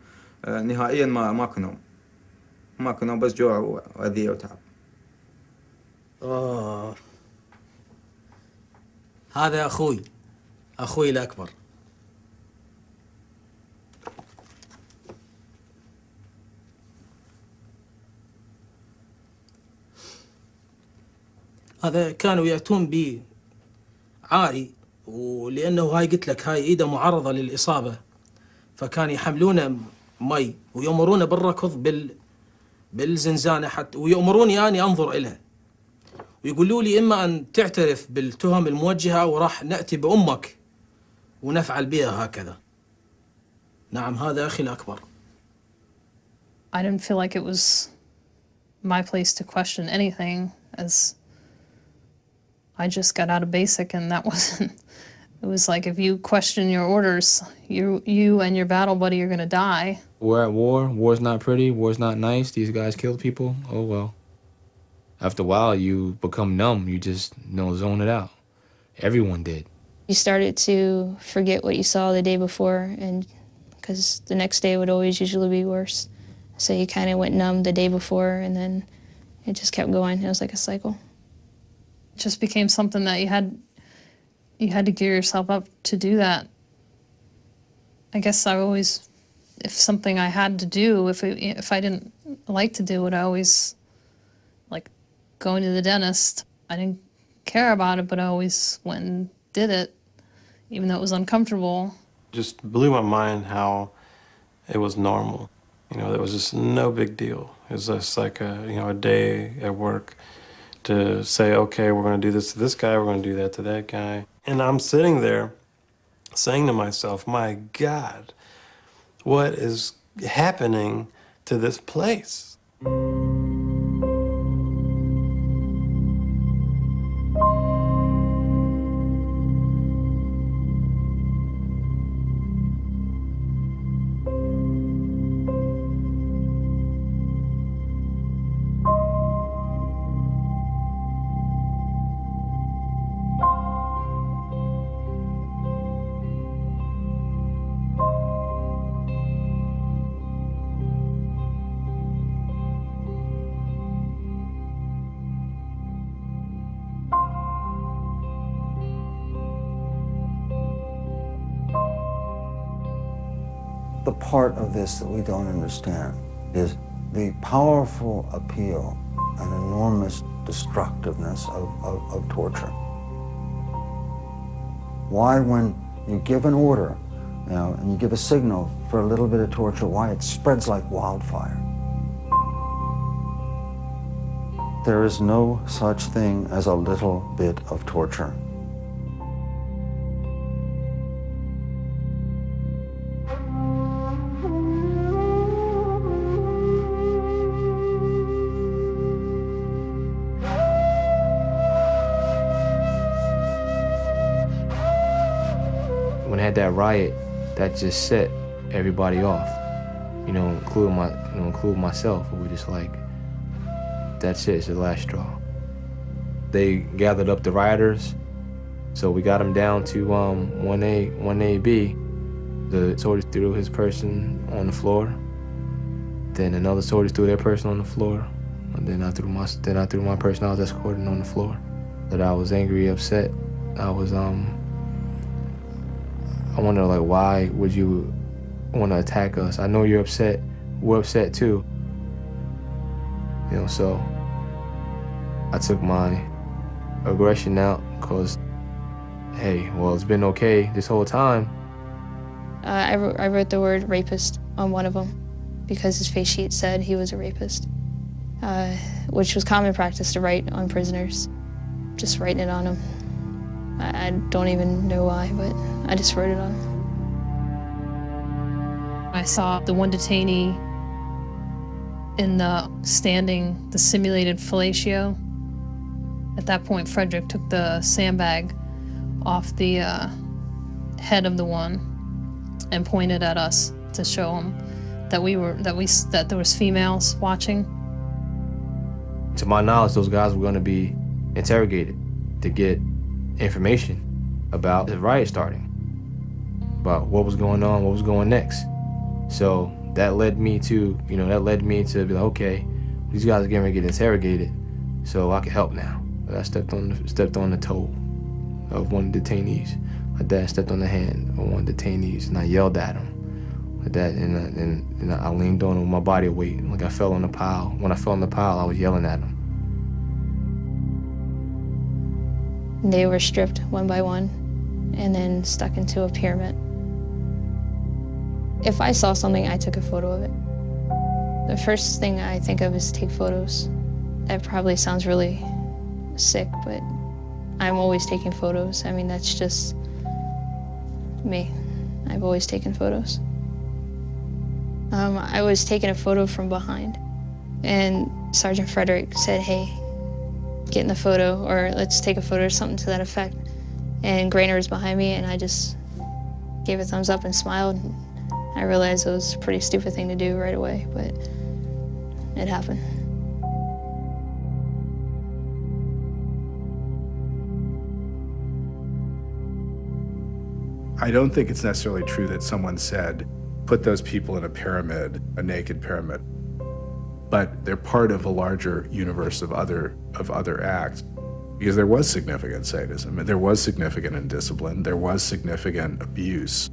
نهائيا ماكو نوم، بس جوع وأذية وتعب. هذا أخوي الأكبر. هذا كانوا يأتون بي عاري، ولأنه هاي قلت لك هاي إيده معرضة للإصابة، فكان يحملونه مي ويأمرونه بالركض بالزنزانة حتى، ويأمروني أني أنظر إلها، ويقولوا لي إما أن تعترف بالتهم الموجهة أو راح نأتي بأمك ونفعل بها هكذا. نعم، هذا أخي الأكبر. I didn't feel like it was my place to question anything, as I just got out of basic, and that wasn't, it was like, if you question your orders, you and your battle buddy are gonna die. We're at war. War's not pretty. War's not nice. These guys killed people. Oh well. After a while, you become numb. You just, zone it out. Everyone did. You started to forget what you saw the day before, and because the next day would always usually be worse. So you kind of went numb the day before, and then it just kept going. It was like a cycle. It just became something that you had to gear yourself up to do that. I guess I always, if something I had to do, if I didn't like to do it, I always, like going to the dentist, I didn't care about it, but I always went and did it, even though it was uncomfortable. Just blew my mind how it was normal. There was just no big deal. It was just like a day at work to say, okay, we're going to do this to this guy, we're going to do that to that guy. And I'm sitting there saying to myself, my God, what is happening to this place? the part of this that we don't understand is the powerful appeal and enormous destructiveness of torture. Why, when you give an order, you know, and you give a signal for a little bit of torture, why it spreads like wildfire. There is no such thing as a little bit of torture. When I had that riot, that just set everybody off, you know, including myself. We were just like, that's it, it's the last straw. They gathered up the rioters, so we got them down to 1AB. The soldiers threw his person on the floor. Then another soldier threw their person on the floor. And then I threw my person I was escorting on the floor. That I was angry, upset. I wonder, like, why would you want to attack us? I know you're upset. We're upset too. You know, so I took my aggression out because, hey, well, it's been okay this whole time. I wrote the word rapist on one of them because his face sheet said he was a rapist, which was common practice to write on prisoners, just writing it on them. I don't even know why, but I just wrote it on. I saw the one detainee in the simulated fellatio. At that point, Frederick took the sandbag off the head of the one and pointed at us to show him that there was females watching. To my knowledge, those guys were going to be interrogated to get information about the riot starting, about what was going on, what was going next. So that led me to be like, okay, these guys are getting ready to get interrogated, so I can help now. But I stepped on the toe of one of the detainees. My dad stepped on the hand of one of the detainees, and I yelled at him. Like that, and I leaned on him with my body weight, like I fell on the pile. When I fell on the pile, I was yelling at him. They were stripped one by one and then stuck into a pyramid. If I saw something, I took a photo of it. The first thing I think of is take photos. That probably sounds really sick, but I'm always taking photos. I mean, that's just me. I've always taken photos. I was taking a photo from behind, and Sergeant Frederick said, hey, get in the photo, or let's take a photo or something to that effect. And Grainer was behind me, and I just gave a thumbs up and smiled. I realized it was a pretty stupid thing to do right away, but it happened. I don't think it's necessarily true that someone said, put those people in a pyramid, a naked pyramid. But they're part of a larger universe of other acts. Because there was significant sadism, there was significant indiscipline, there was significant abuse.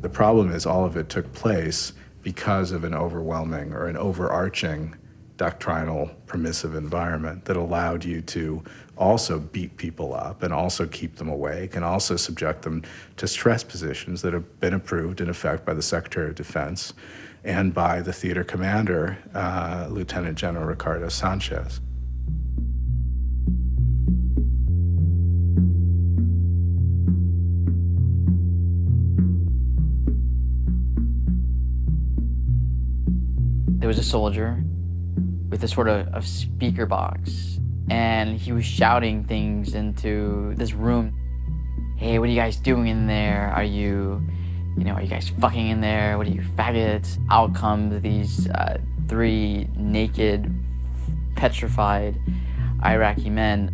The problem is all of it took place because of an overwhelming or an overarching doctrinal permissive environment that allowed you to also beat people up and also keep them awake and also subject them to stress positions that have been approved in effect by the Secretary of Defense and by the theater commander, Lieutenant General Ricardo Sanchez. There was a soldier with a sort of speaker box, and he was shouting things into this room. Hey, what are you guys doing in there? Are you guys fucking in there? What are you, faggots? Out come these 3 naked, petrified Iraqi men.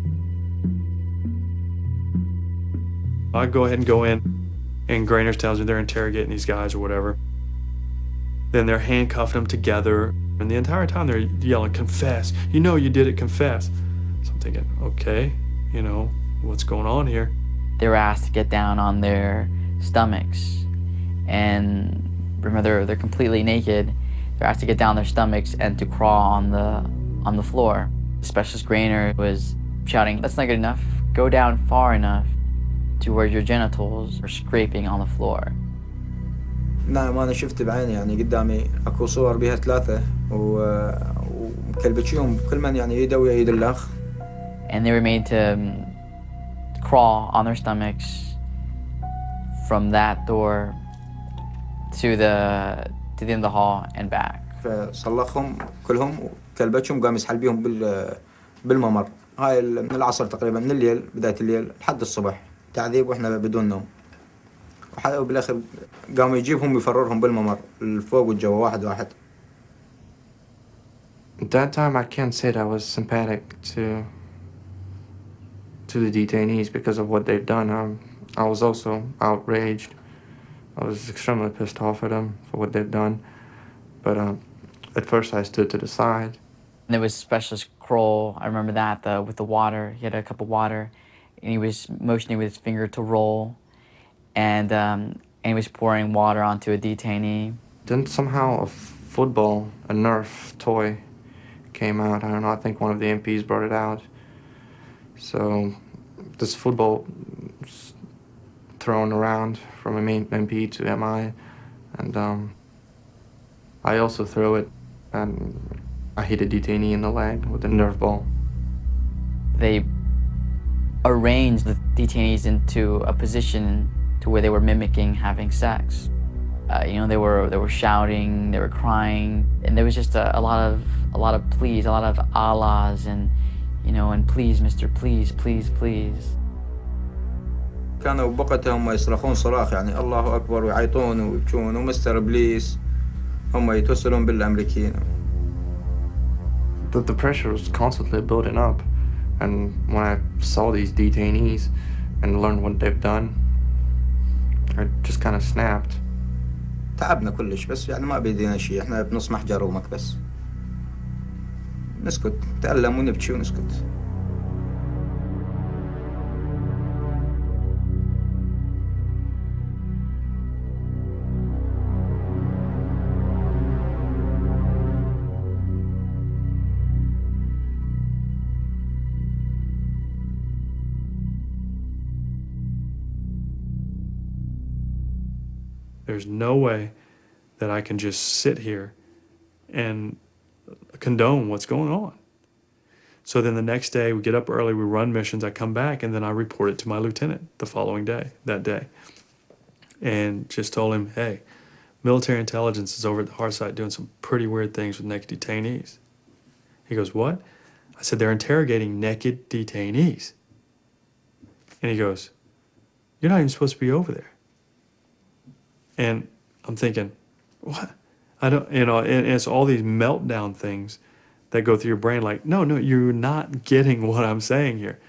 I go ahead and go in, and Grainer tells me they're interrogating these guys or whatever. Then they're handcuffing them together, and the entire time they're yelling, confess, you know you did it, confess. So I'm thinking, okay, what's going on here? They were asked to get down on their stomachs, and Remember, they're completely naked. They're asked to get down on their stomachs and to crawl on the floor. Specialist Grainer was shouting, "That's not good enough. Go down far enough to where your genitals are scraping on the floor." نعم أنا شفت بعيني يعني قدامي أكو صور بها 3 ومكلبشيهم كل من يعني يده ويا يد الأخ. And they were made to crawl on their stomachs from that door to the end of the hall and back. فصلخهم كلهم وكلبشهم قام يسحل بيهم بالممر. هاي من العصر تقريبا، من الليل بداية الليل لحد الصبح تعذيب واحنا بدون نوم. وبالاخر قاموا يجيبهم يفررهم بالممر الفوق والجو واحد. At that time, I can't say that I was sympathetic to the detainees because of what they've done. I was also outraged. I was extremely pissed off at them for what they've done. But at first, I stood to the side. And there was Specialist Kroll, I remember that, with the water. He had a cup of water, and he was motioning with his finger to roll, and he was pouring water onto a detainee. Then somehow a football, a Nerf toy, came out. I don't know, I think one of the MPs brought it out. So this football was thrown around from a main MP to MI, and I also threw it, and I hit a detainee in the leg with a Nerf ball. They arranged the detainees into a position to where they were mimicking having sex. They were shouting, they were crying, and there was just a lot of pleas, a lot of Allahs, and please, Mr. Please, please, please. كانوا بوقتها هم يصرخون صراخ يعني الله أكبر ويعيطون ويبكون ومستر بليس هم يتوسلون بالأمريكيين. The pressure was constantly building up, and when I saw these detainees and learned what they've done, I just kind of snapped. تعبنا كلش بس يعني ما بيدينا شيء، احنا بنصمح جرومك بس نسكت، نتألم ونبكي ونسكت. There's no way that I can just sit here and condone what's going on. So then the next day we get up early, we run missions, I come back, and then I report it to my lieutenant the following day, that day. And just told him, hey, military intelligence is over at the hard site doing some pretty weird things with naked detainees. He goes, what? I said, they're interrogating naked detainees. And he goes, you're not even supposed to be over there. And I'm thinking, what? I don't, and it's all these meltdown things that go through your brain like, no, you're not getting what I'm saying here.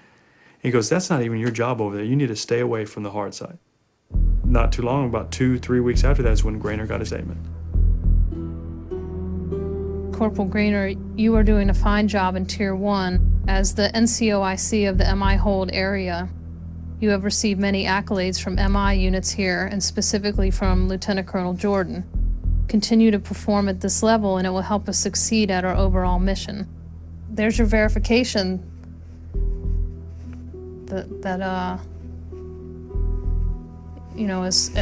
He goes, that's not even your job over there. You need to stay away from the hard side. Not too long, about 2-3 weeks after that's when Grainer got his statement. Corporal Grainer, you are doing a fine job in Tier 1. As the NCOIC of the MI hold area, you have received many accolades from MI units here, and specifically from Lieutenant Colonel Jordan. Continue to perform at this level, and it will help us succeed at our overall mission. There's your verification that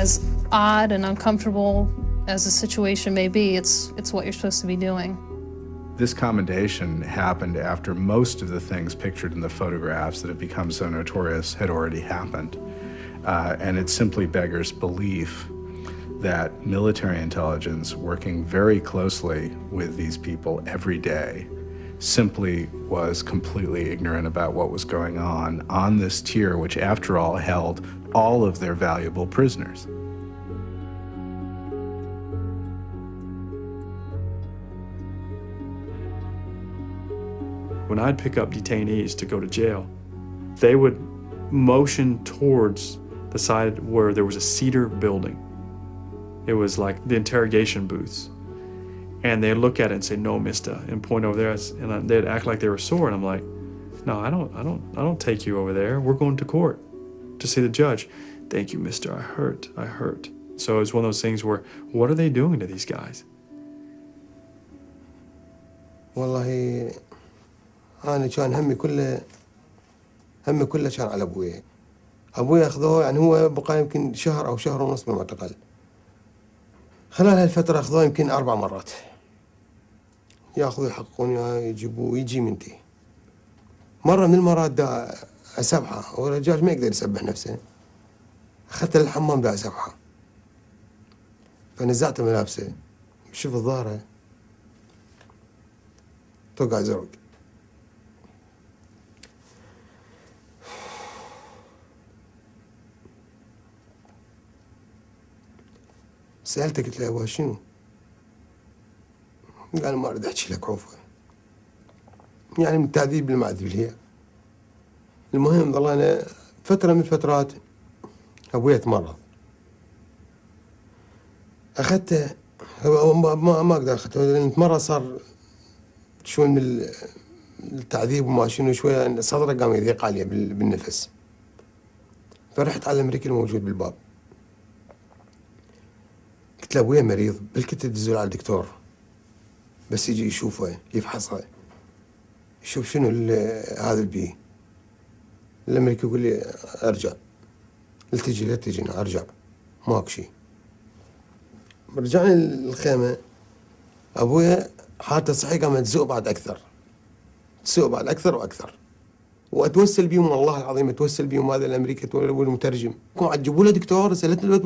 as odd and uncomfortable as the situation may be, it's what you're supposed to be doing. This commendation happened after most of the things pictured in the photographs that have become so notorious had already happened. And it simply beggars belief that military intelligence, working very closely with these people every day, simply was completely ignorant about what was going on this tier, which after all held all of their valuable prisoners. When I'd pick up detainees to go to jail, they would motion towards the side where there was a cedar building. It was like the interrogation booths. And they'd look at it and say, no, mister, and point over there, and they'd act like they were sore, and I'm like, no, I don't take you over there. We're going to court to see the judge. Thank you, mister, I hurt. So it's one of those things where, what are they doing to these guys? والله أنا كان همي كله كان على أبوي. أبوي أخذوه يعني هو بقى يمكن شهر أو شهر ونص بالمعتقل. خلال هالفترة أخذوه يمكن 4 مرات. ياخذوا يحققون يجيبوا يجي منتي. مرة من المرات دا أسبحه والرجال ما يقدر يسبح نفسه. أخذت للحمام دا أسبحه. فنزعت ملابسه. شوف الظاهرة. توقع زرق. سألته قلت له أبوه شنو؟ قال ما أريد أحكي لك عوفة. يعني من التعذيب اللي ما أعذب هي. المهم ظلينا فترة من الفترات أبوي تمرض. أخذته ما أقدر أخذته لأن تمرض صار شوي من التعذيب وما شنو شوية صدره قام يضيق عليه بالنفس. فرحت على الأمريكي الموجود بالباب. قلت له أبويا مريض بالكتب تدزول على الدكتور بس يجي يشوفه يفحصه يشوف شنو هذا البي. الأمريكي يقول لي أرجع. قلت لا تجينا أرجع ماكو شيء. رجعنا الخيمة أبويا حالته الصحية قامت تسوء بعد أكثر. تسوء بعد أكثر وأكثر. وأتوسل بيهم والله العظيم أتوسل بيهم هذا الأمريكي والمترجم. جيبوا له دكتور سألت له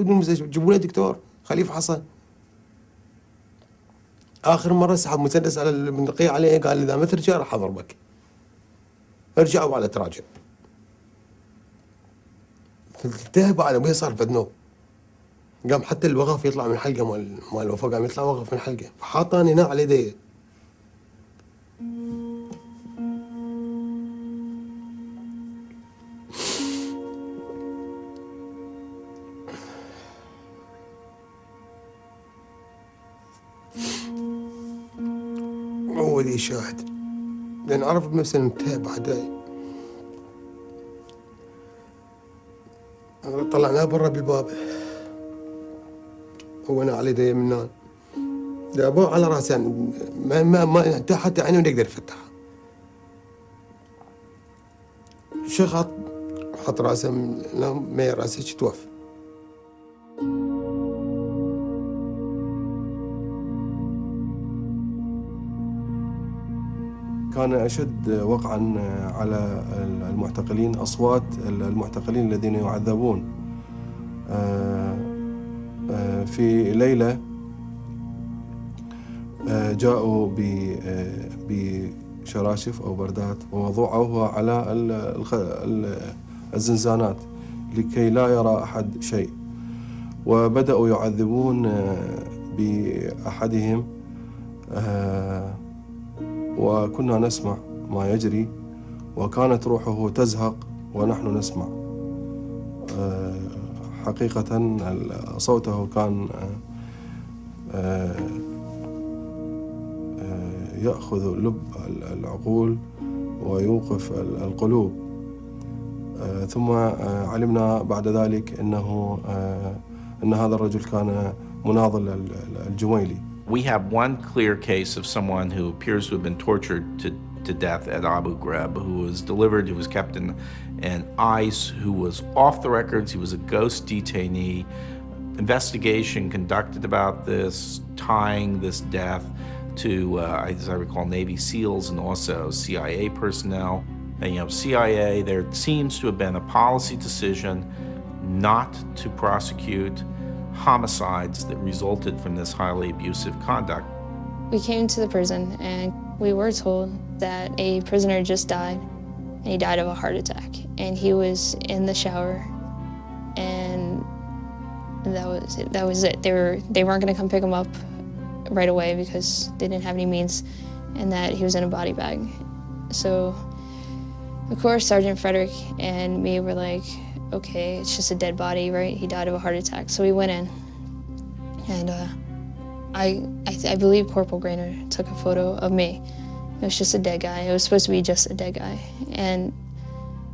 جيبوا له دكتور خليه يفحصه. آخر مرة سحب مسدس على البندقية عليه قال إذا ما ترجع راح أضربك. ارجع وعلى تراجع. فالتهب على أبوي صار فدنوب. قام حتى الوغف يطلع من حلقه مال الوفاة قام يطلع وغف من حلقه فحاطاني هنا على يديه. هو ذي شاهد لأن عرف بنفسه انتهى بعداي. طلعناه برا بالباب هو انا على يدي من هنا دابوه على راسي يعني ما حتى عيني ما يقدر يفتحها. شخط حط راسه ما راسه توفى. كان أشد وقعا على المعتقلين أصوات المعتقلين الذين يعذبون. في ليلة جاءوا بشراشف أو بردات ووضعوها على الزنزانات لكي لا يرى أحد شيء. وبدأوا يعذبون بأحدهم وكنا نسمع ما يجري وكانت روحه تزهق ونحن نسمع. حقيقة صوته كان يأخذ لب العقول ويوقف القلوب. ثم علمنا بعد ذلك أن هذا الرجل كان مناضل الجويلي. We have one clear case of someone who appears to have been tortured to death at Abu Ghraib, who was delivered, who was kept in ICE, who was off the records. He was a ghost detainee. Investigation conducted about this, tying this death to, as I recall, Navy SEALs and also CIA personnel. And, CIA, there seems to have been a policy decision not to prosecute homicides that resulted from this highly abusive conduct. We came to the prison and we were told that a prisoner just died and he died of a heart attack and he was in the shower and that was it. They weren't going to come pick him up right away because they didn't have any means and that he was in a body bag. So of course Sergeant Frederick and me were like, okay, it's just a dead body, right? He died of a heart attack. So we went in, and I believe Corporal Grainer took a photo of me. It was just a dead guy. It was supposed to be just a dead guy. And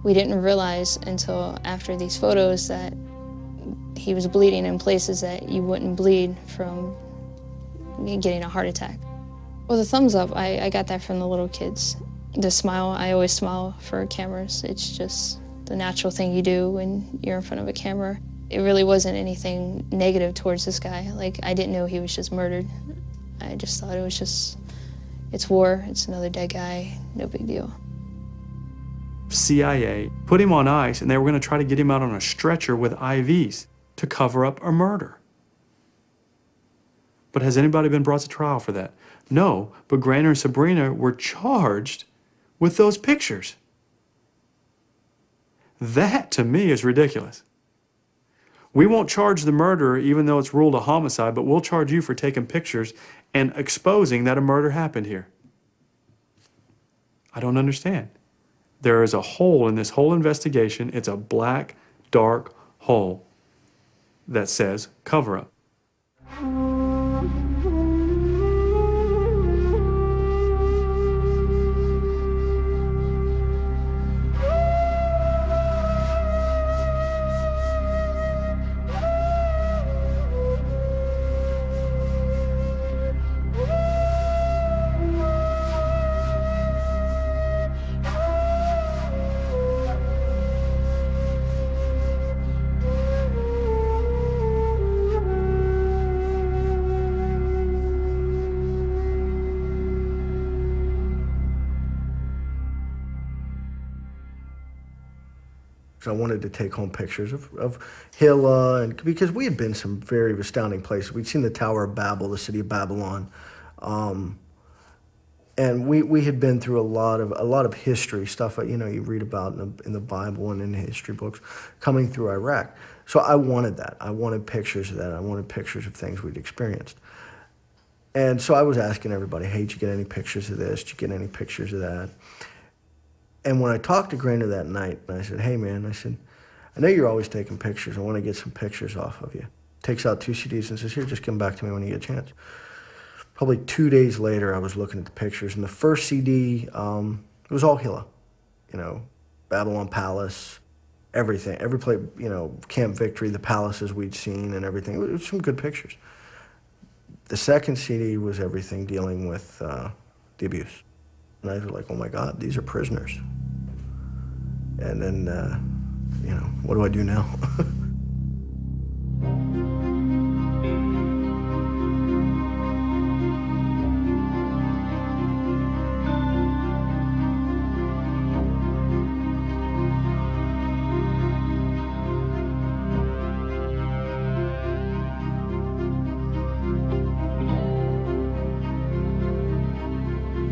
we didn't realize until after these photos that He was bleeding in places that you wouldn't bleed from getting a heart attack. Well, the thumbs up, I got that from the little kids. The smile, I always smile for cameras. It's just the natural thing you do when you're in front of a camera. It really wasn't anything negative towards this guy. Like, I didn't know he was just murdered. I just thought it was just, it's war, it's another dead guy, no big deal. CIA put him on ice, and they were going to try to get him out on a stretcher with IVs to cover up a murder. But has anybody been brought to trial for that? No, but Grainer and Sabrina were charged with those pictures. That, to me, is ridiculous. We won't charge the murderer even though it's ruled a homicide, but we'll charge you for taking pictures and exposing that a murder happened here. I don't understand. There is a hole in this whole investigation. It's a black, dark hole that says cover-up. I wanted to take home pictures of Hilla, and because we had been some very astounding places. We'd seen the Tower of Babel, the city of Babylon, and we had been through a lot of history stuff. You know, you read about in the Bible and in history books coming through Iraq. So I wanted that. I wanted pictures of that. I wanted pictures of things we'd experienced. And so I was asking everybody, "Hey, did you get any pictures of this? Did you get any pictures of that?" And when I talked to Grainer that night, I said, "Hey, man," I said, "I know you're always taking pictures. I want to get some pictures off of you." Takes out 2 CDs and says, "Here, just come back to me when you get a chance." Probably 2 days later, I was looking at the pictures, and the first CD, it was all Hilla. You know, Babylon Palace, everything. Every place, you know, Camp Victory, the palaces we'd seen and everything. It was some good pictures. The second CD was everything dealing with the abuse. And I was like, "Oh my God, these are prisoners." And then, you know, what do I do now?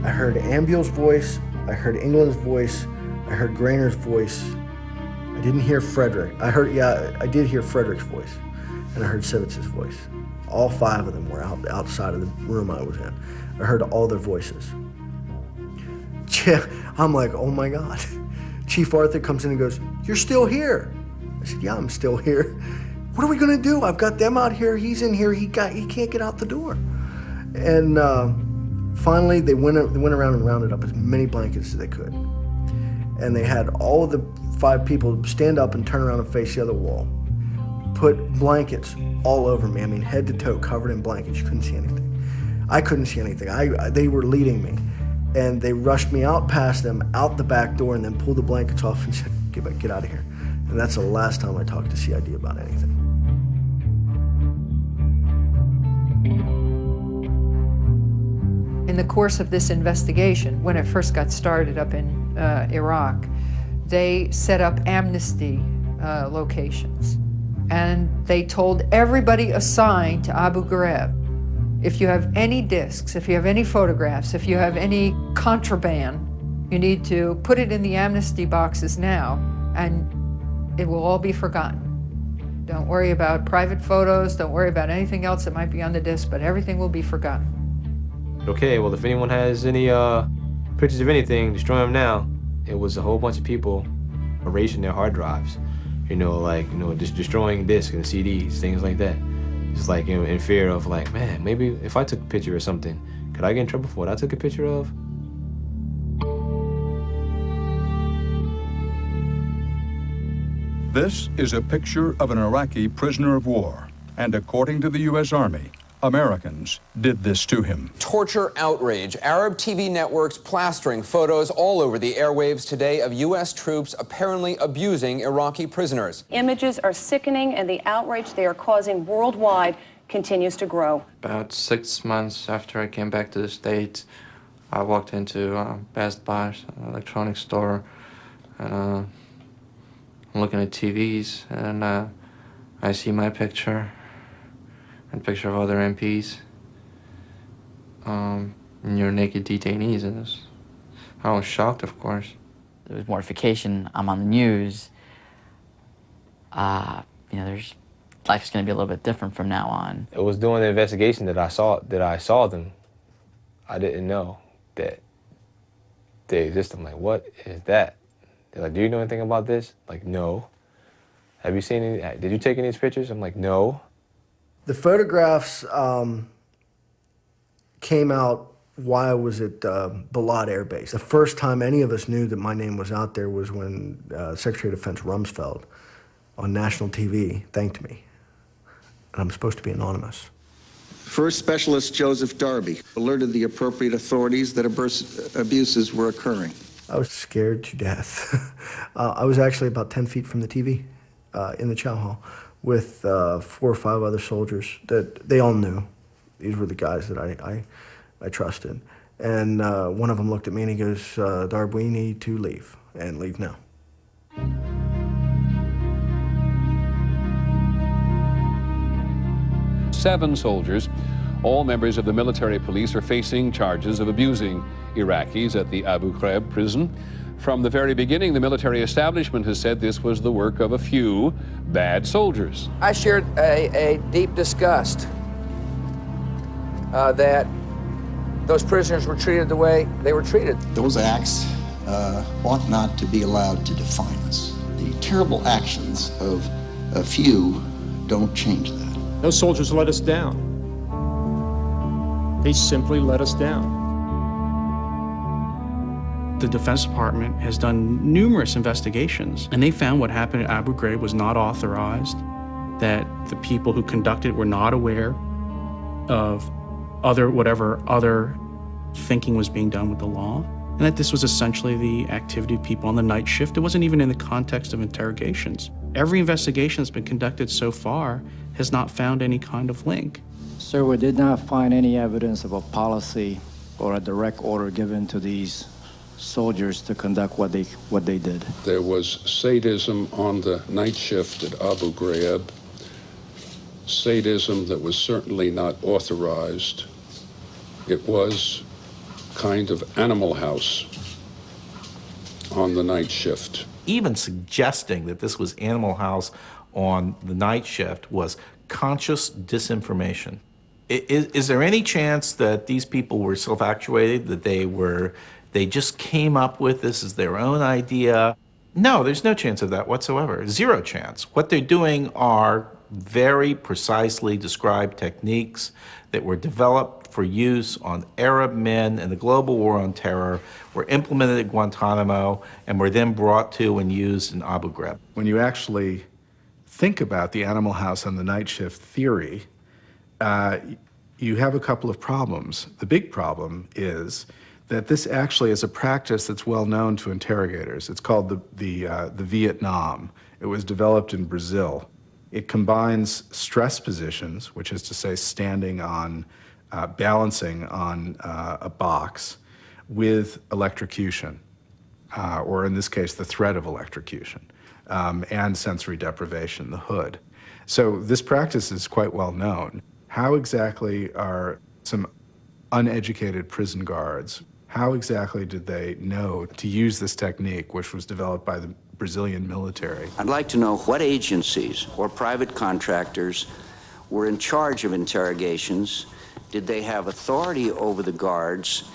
I heard Ambiel's voice, I heard England's voice, I heard Grainer's voice. I didn't hear Frederick. I did hear Frederick's voice, and I heard Sivitz's voice. All 5 of them were outside of the room I was in. I heard all their voices. I'm like, "Oh my God." Chief Arthur comes in and goes, "You're still here." I said, "Yeah, I'm still here. What are we gonna do? I've got them out here, he's in here, he can't get out the door." And finally, they went around and rounded up as many blankets as they could. And they had all of the 5 people stand up and turn around and face the other wall. Put blankets all over me. I mean, head to toe, covered in blankets. You couldn't see anything. I couldn't see anything. They were leading me. And they rushed me out past them, out the back door, and then pulled the blankets off and said, get out of here. And that's the last time I talked to CID about anything. In the course of this investigation, when it first got started up in Iraq, they set up amnesty locations. And they told everybody assigned to Abu Ghraib, if you have any discs, if you have any photographs, if you have any contraband, you need to put it in the amnesty boxes now, and it will all be forgotten. Don't worry about private photos, don't worry about anything else that might be on the disc, but everything will be forgotten. Okay, well, if anyone has any pictures of anything, destroy them now. It was a whole bunch of people erasing their hard drives. You know, like, you know, just destroying discs and CDs, things like that. Just like, you know, in fear of like, man, maybe if I took a picture of something, could I get in trouble for what I took a picture of? This is a picture of an Iraqi prisoner of war, and according to the U.S. Army, Americans did this to him. Torture, outrage. Arab TV networks plastering photos all over the airwaves today of U.S. troops apparently abusing Iraqi prisoners. Images are sickening, and the outrage they are causing worldwide continues to grow. About 6 months after I came back to the States, I walked into Best Buy, an electronics store, and I'm looking at TVs, and I see my picture and a picture of other MPs, and you're naked detainees in this. I was shocked, of course. There was mortification. I'm on the news. You know, life's going to be a little bit different from now on. It was during the investigation that I saw them. I didn't know that they exist. I'm like, what is that? They're like, do you know anything about this? Like, no. Have you seen any? Did you take any of these pictures? I'm like, no. The photographs came out while I was at Balad Air Base. The first time any of us knew that my name was out there was when Secretary of Defense Rumsfeld on national TV thanked me. And I'm supposed to be anonymous. First Specialist Joseph Darby alerted the appropriate authorities that abuses were occurring. I was scared to death. I was actually about 10 feet from the TV in the chow hall with 4 or 5 other soldiers that they all knew. These were the guys that I trusted. And one of them looked at me and he goes, Darb, we need to leave, and leave now. Seven soldiers, all members of the military police, are facing charges of abusing Iraqis at the Abu Ghraib prison. From the very beginning, the military establishment has said this was the work of a few bad soldiers. I shared a deep disgust that those prisoners were treated the way they were treated. Those acts ought not to be allowed to define us. The terrible actions of a few don't change that. Those soldiers let us down. They simply let us down. The Defense Department has done numerous investigations, and they found what happened at Abu Ghraib was not authorized, that the people who conducted it were not aware of whatever other thinking was being done with the law, and that this was essentially the activity of people on the night shift. It wasn't even in the context of interrogations. Every investigation that's been conducted so far has not found any kind of link. Sir, we did not find any evidence of a policy or a direct order given to these soldiers to conduct what they did. There was sadism on the night shift at Abu Ghraib, sadism that was certainly not authorized. It was kind of Animal House on the night shift. Even suggesting that this was Animal House on the night shift was conscious disinformation. Is there any chance that these people were self-actuated, that they just came up with this as their own idea? No, there's no chance of that whatsoever. Zero chance. What they're doing are very precisely described techniques that were developed for use on Arab men in the global war on terror, were implemented at Guantanamo, and were then brought to and used in Abu Ghraib. When you actually think about the Animal House on the night shift theory, you have a couple of problems. The big problem is that this actually is a practice that's well known to interrogators. It's called the Vietnam. It was developed in Brazil. It combines stress positions, which is to say standing on, balancing on a box, with electrocution, or in this case, the threat of electrocution, and sensory deprivation, the hood. So this practice is quite well known. How exactly are some uneducated prison guards, how exactly did they know to use this technique, which was developed by the Brazilian military? I'd like to know what agencies or private contractors were in charge of interrogations. Did they have authority over the guards?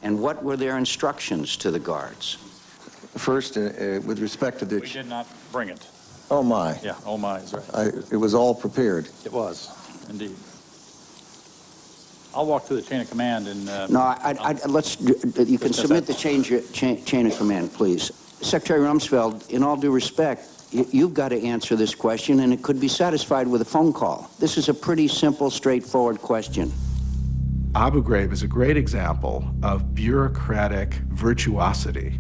And what were their instructions to the guards? First, with respect to the... We did not bring it. Oh, my. Yeah, oh, my is right. It was all prepared. It was, indeed. I'll walk through the chain of command and... No, you can submit the chain of command, please. Secretary Rumsfeld, in all due respect, You've got to answer this question, and it could be satisfied with a phone call. This is a pretty simple, straightforward question. Abu Ghraib is a great example of bureaucratic virtuosity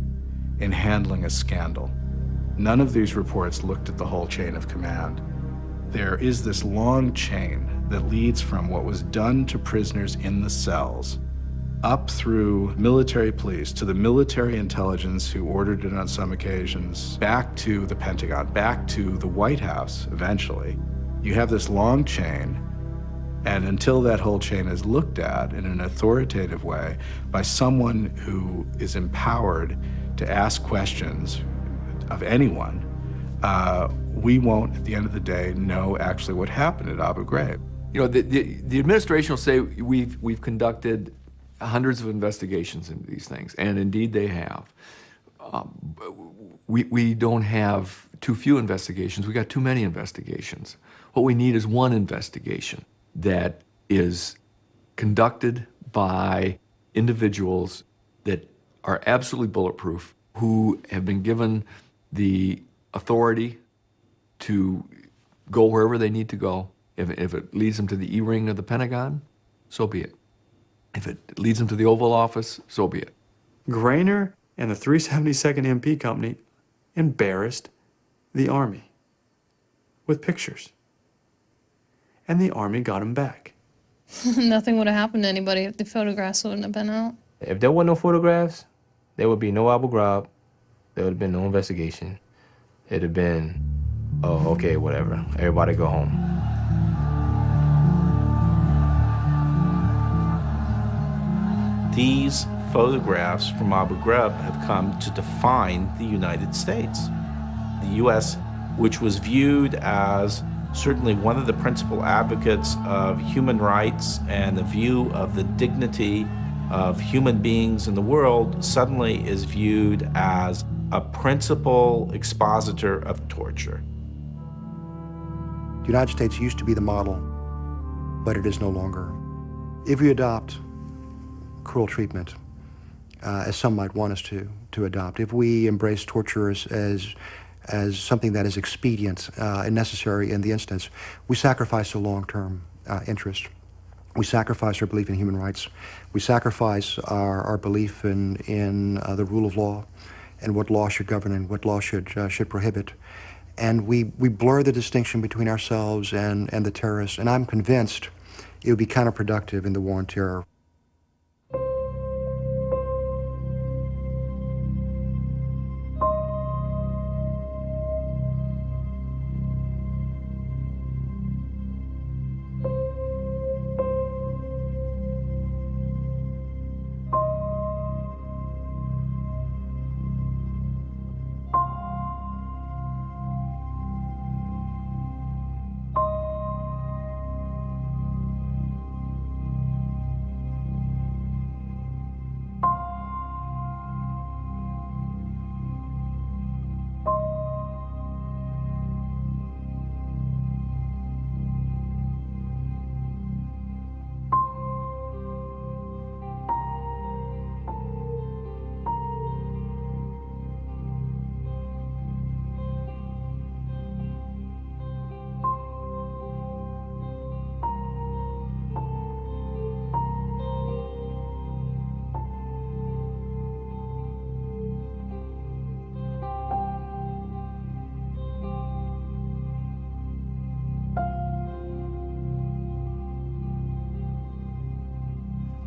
in handling a scandal. None of these reports looked at the whole chain of command. There is this long chain that leads from what was done to prisoners in the cells up through military police, to the military intelligence who ordered it on some occasions, back to the Pentagon, back to the White House eventually. You have this long chain, and until that whole chain is looked at in an authoritative way by someone who is empowered to ask questions of anyone, we won't, at the end of the day, know actually what happened at Abu Ghraib. You know, the administration will say we've conducted hundreds of investigations into these things, and indeed they have. We don't have too few investigations, we got too many investigations. What we need is one investigation that is conducted by individuals that are absolutely bulletproof, who have been given the authority to go wherever they need to go. If it leads them to the E-ring of the Pentagon, so be it. If it leads them to the Oval Office, so be it. Grainer and the 372nd MP Company embarrassed the Army with pictures. And the Army got them back. Nothing would have happened to anybody if the photographs wouldn't have been out. If there were no photographs, there would be no Abu Ghraib, there would have been no investigation. It'd have been, oh, okay, whatever, everybody go home. These photographs from Abu Ghraib have come to define the United States. The U.S., which was viewed as certainly one of the principal advocates of human rights and the view of the dignity of human beings in the world, suddenly is viewed as a principal expositor of torture. The United States used to be the model, but it is no longer. If we adopt cruel treatment, as some might want us to adopt, if we embrace torture as something that is expedient and necessary in the instance, we sacrifice the long-term interest. We sacrifice our belief in human rights. We sacrifice our belief in the rule of law and what law should govern and what law should prohibit. And we blur the distinction between ourselves and the terrorists. And I'm convinced it would be counterproductive in the war on terror.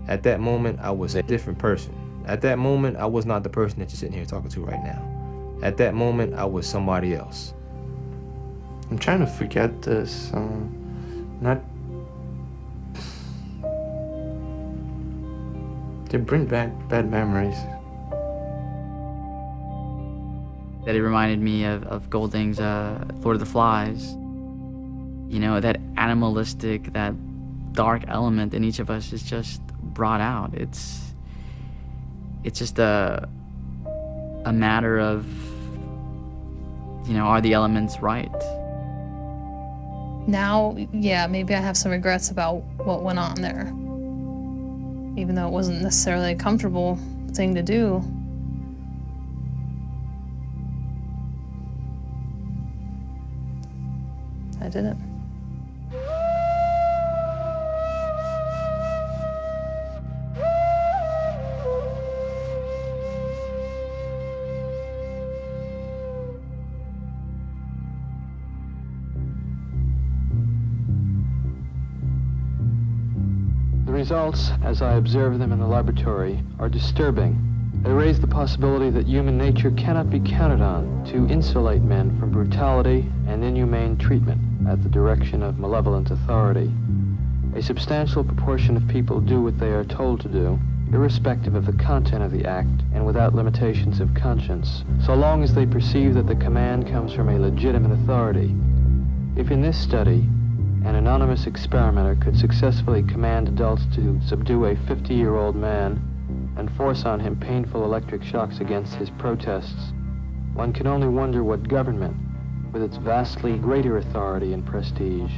At that moment, I was a different person. At that moment, I was not the person that you're sitting here talking to right now. At that moment, I was somebody else. I'm trying to forget this. Not they bring back bad memories. That it reminded me of Golding's Lord of the Flies. You know, that animalistic, that dark element in each of us is just brought out. It's just a matter of, you know, are the elements right? Now, yeah, maybe I have some regrets about what went on there. Even though it wasn't necessarily a comfortable thing to do. I didn't. The results, as I observe them in the laboratory, are disturbing. They raise the possibility that human nature cannot be counted on to insulate men from brutality and inhumane treatment at the direction of malevolent authority. A substantial proportion of people do what they are told to do, irrespective of the content of the act and without limitations of conscience, so long as they perceive that the command comes from a legitimate authority. If in this study, an anonymous experimenter could successfully command adults to subdue a 50-year-old man and force on him painful electric shocks against his protests, one can only wonder what government, with its vastly greater authority and prestige,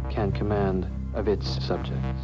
can command of its subjects.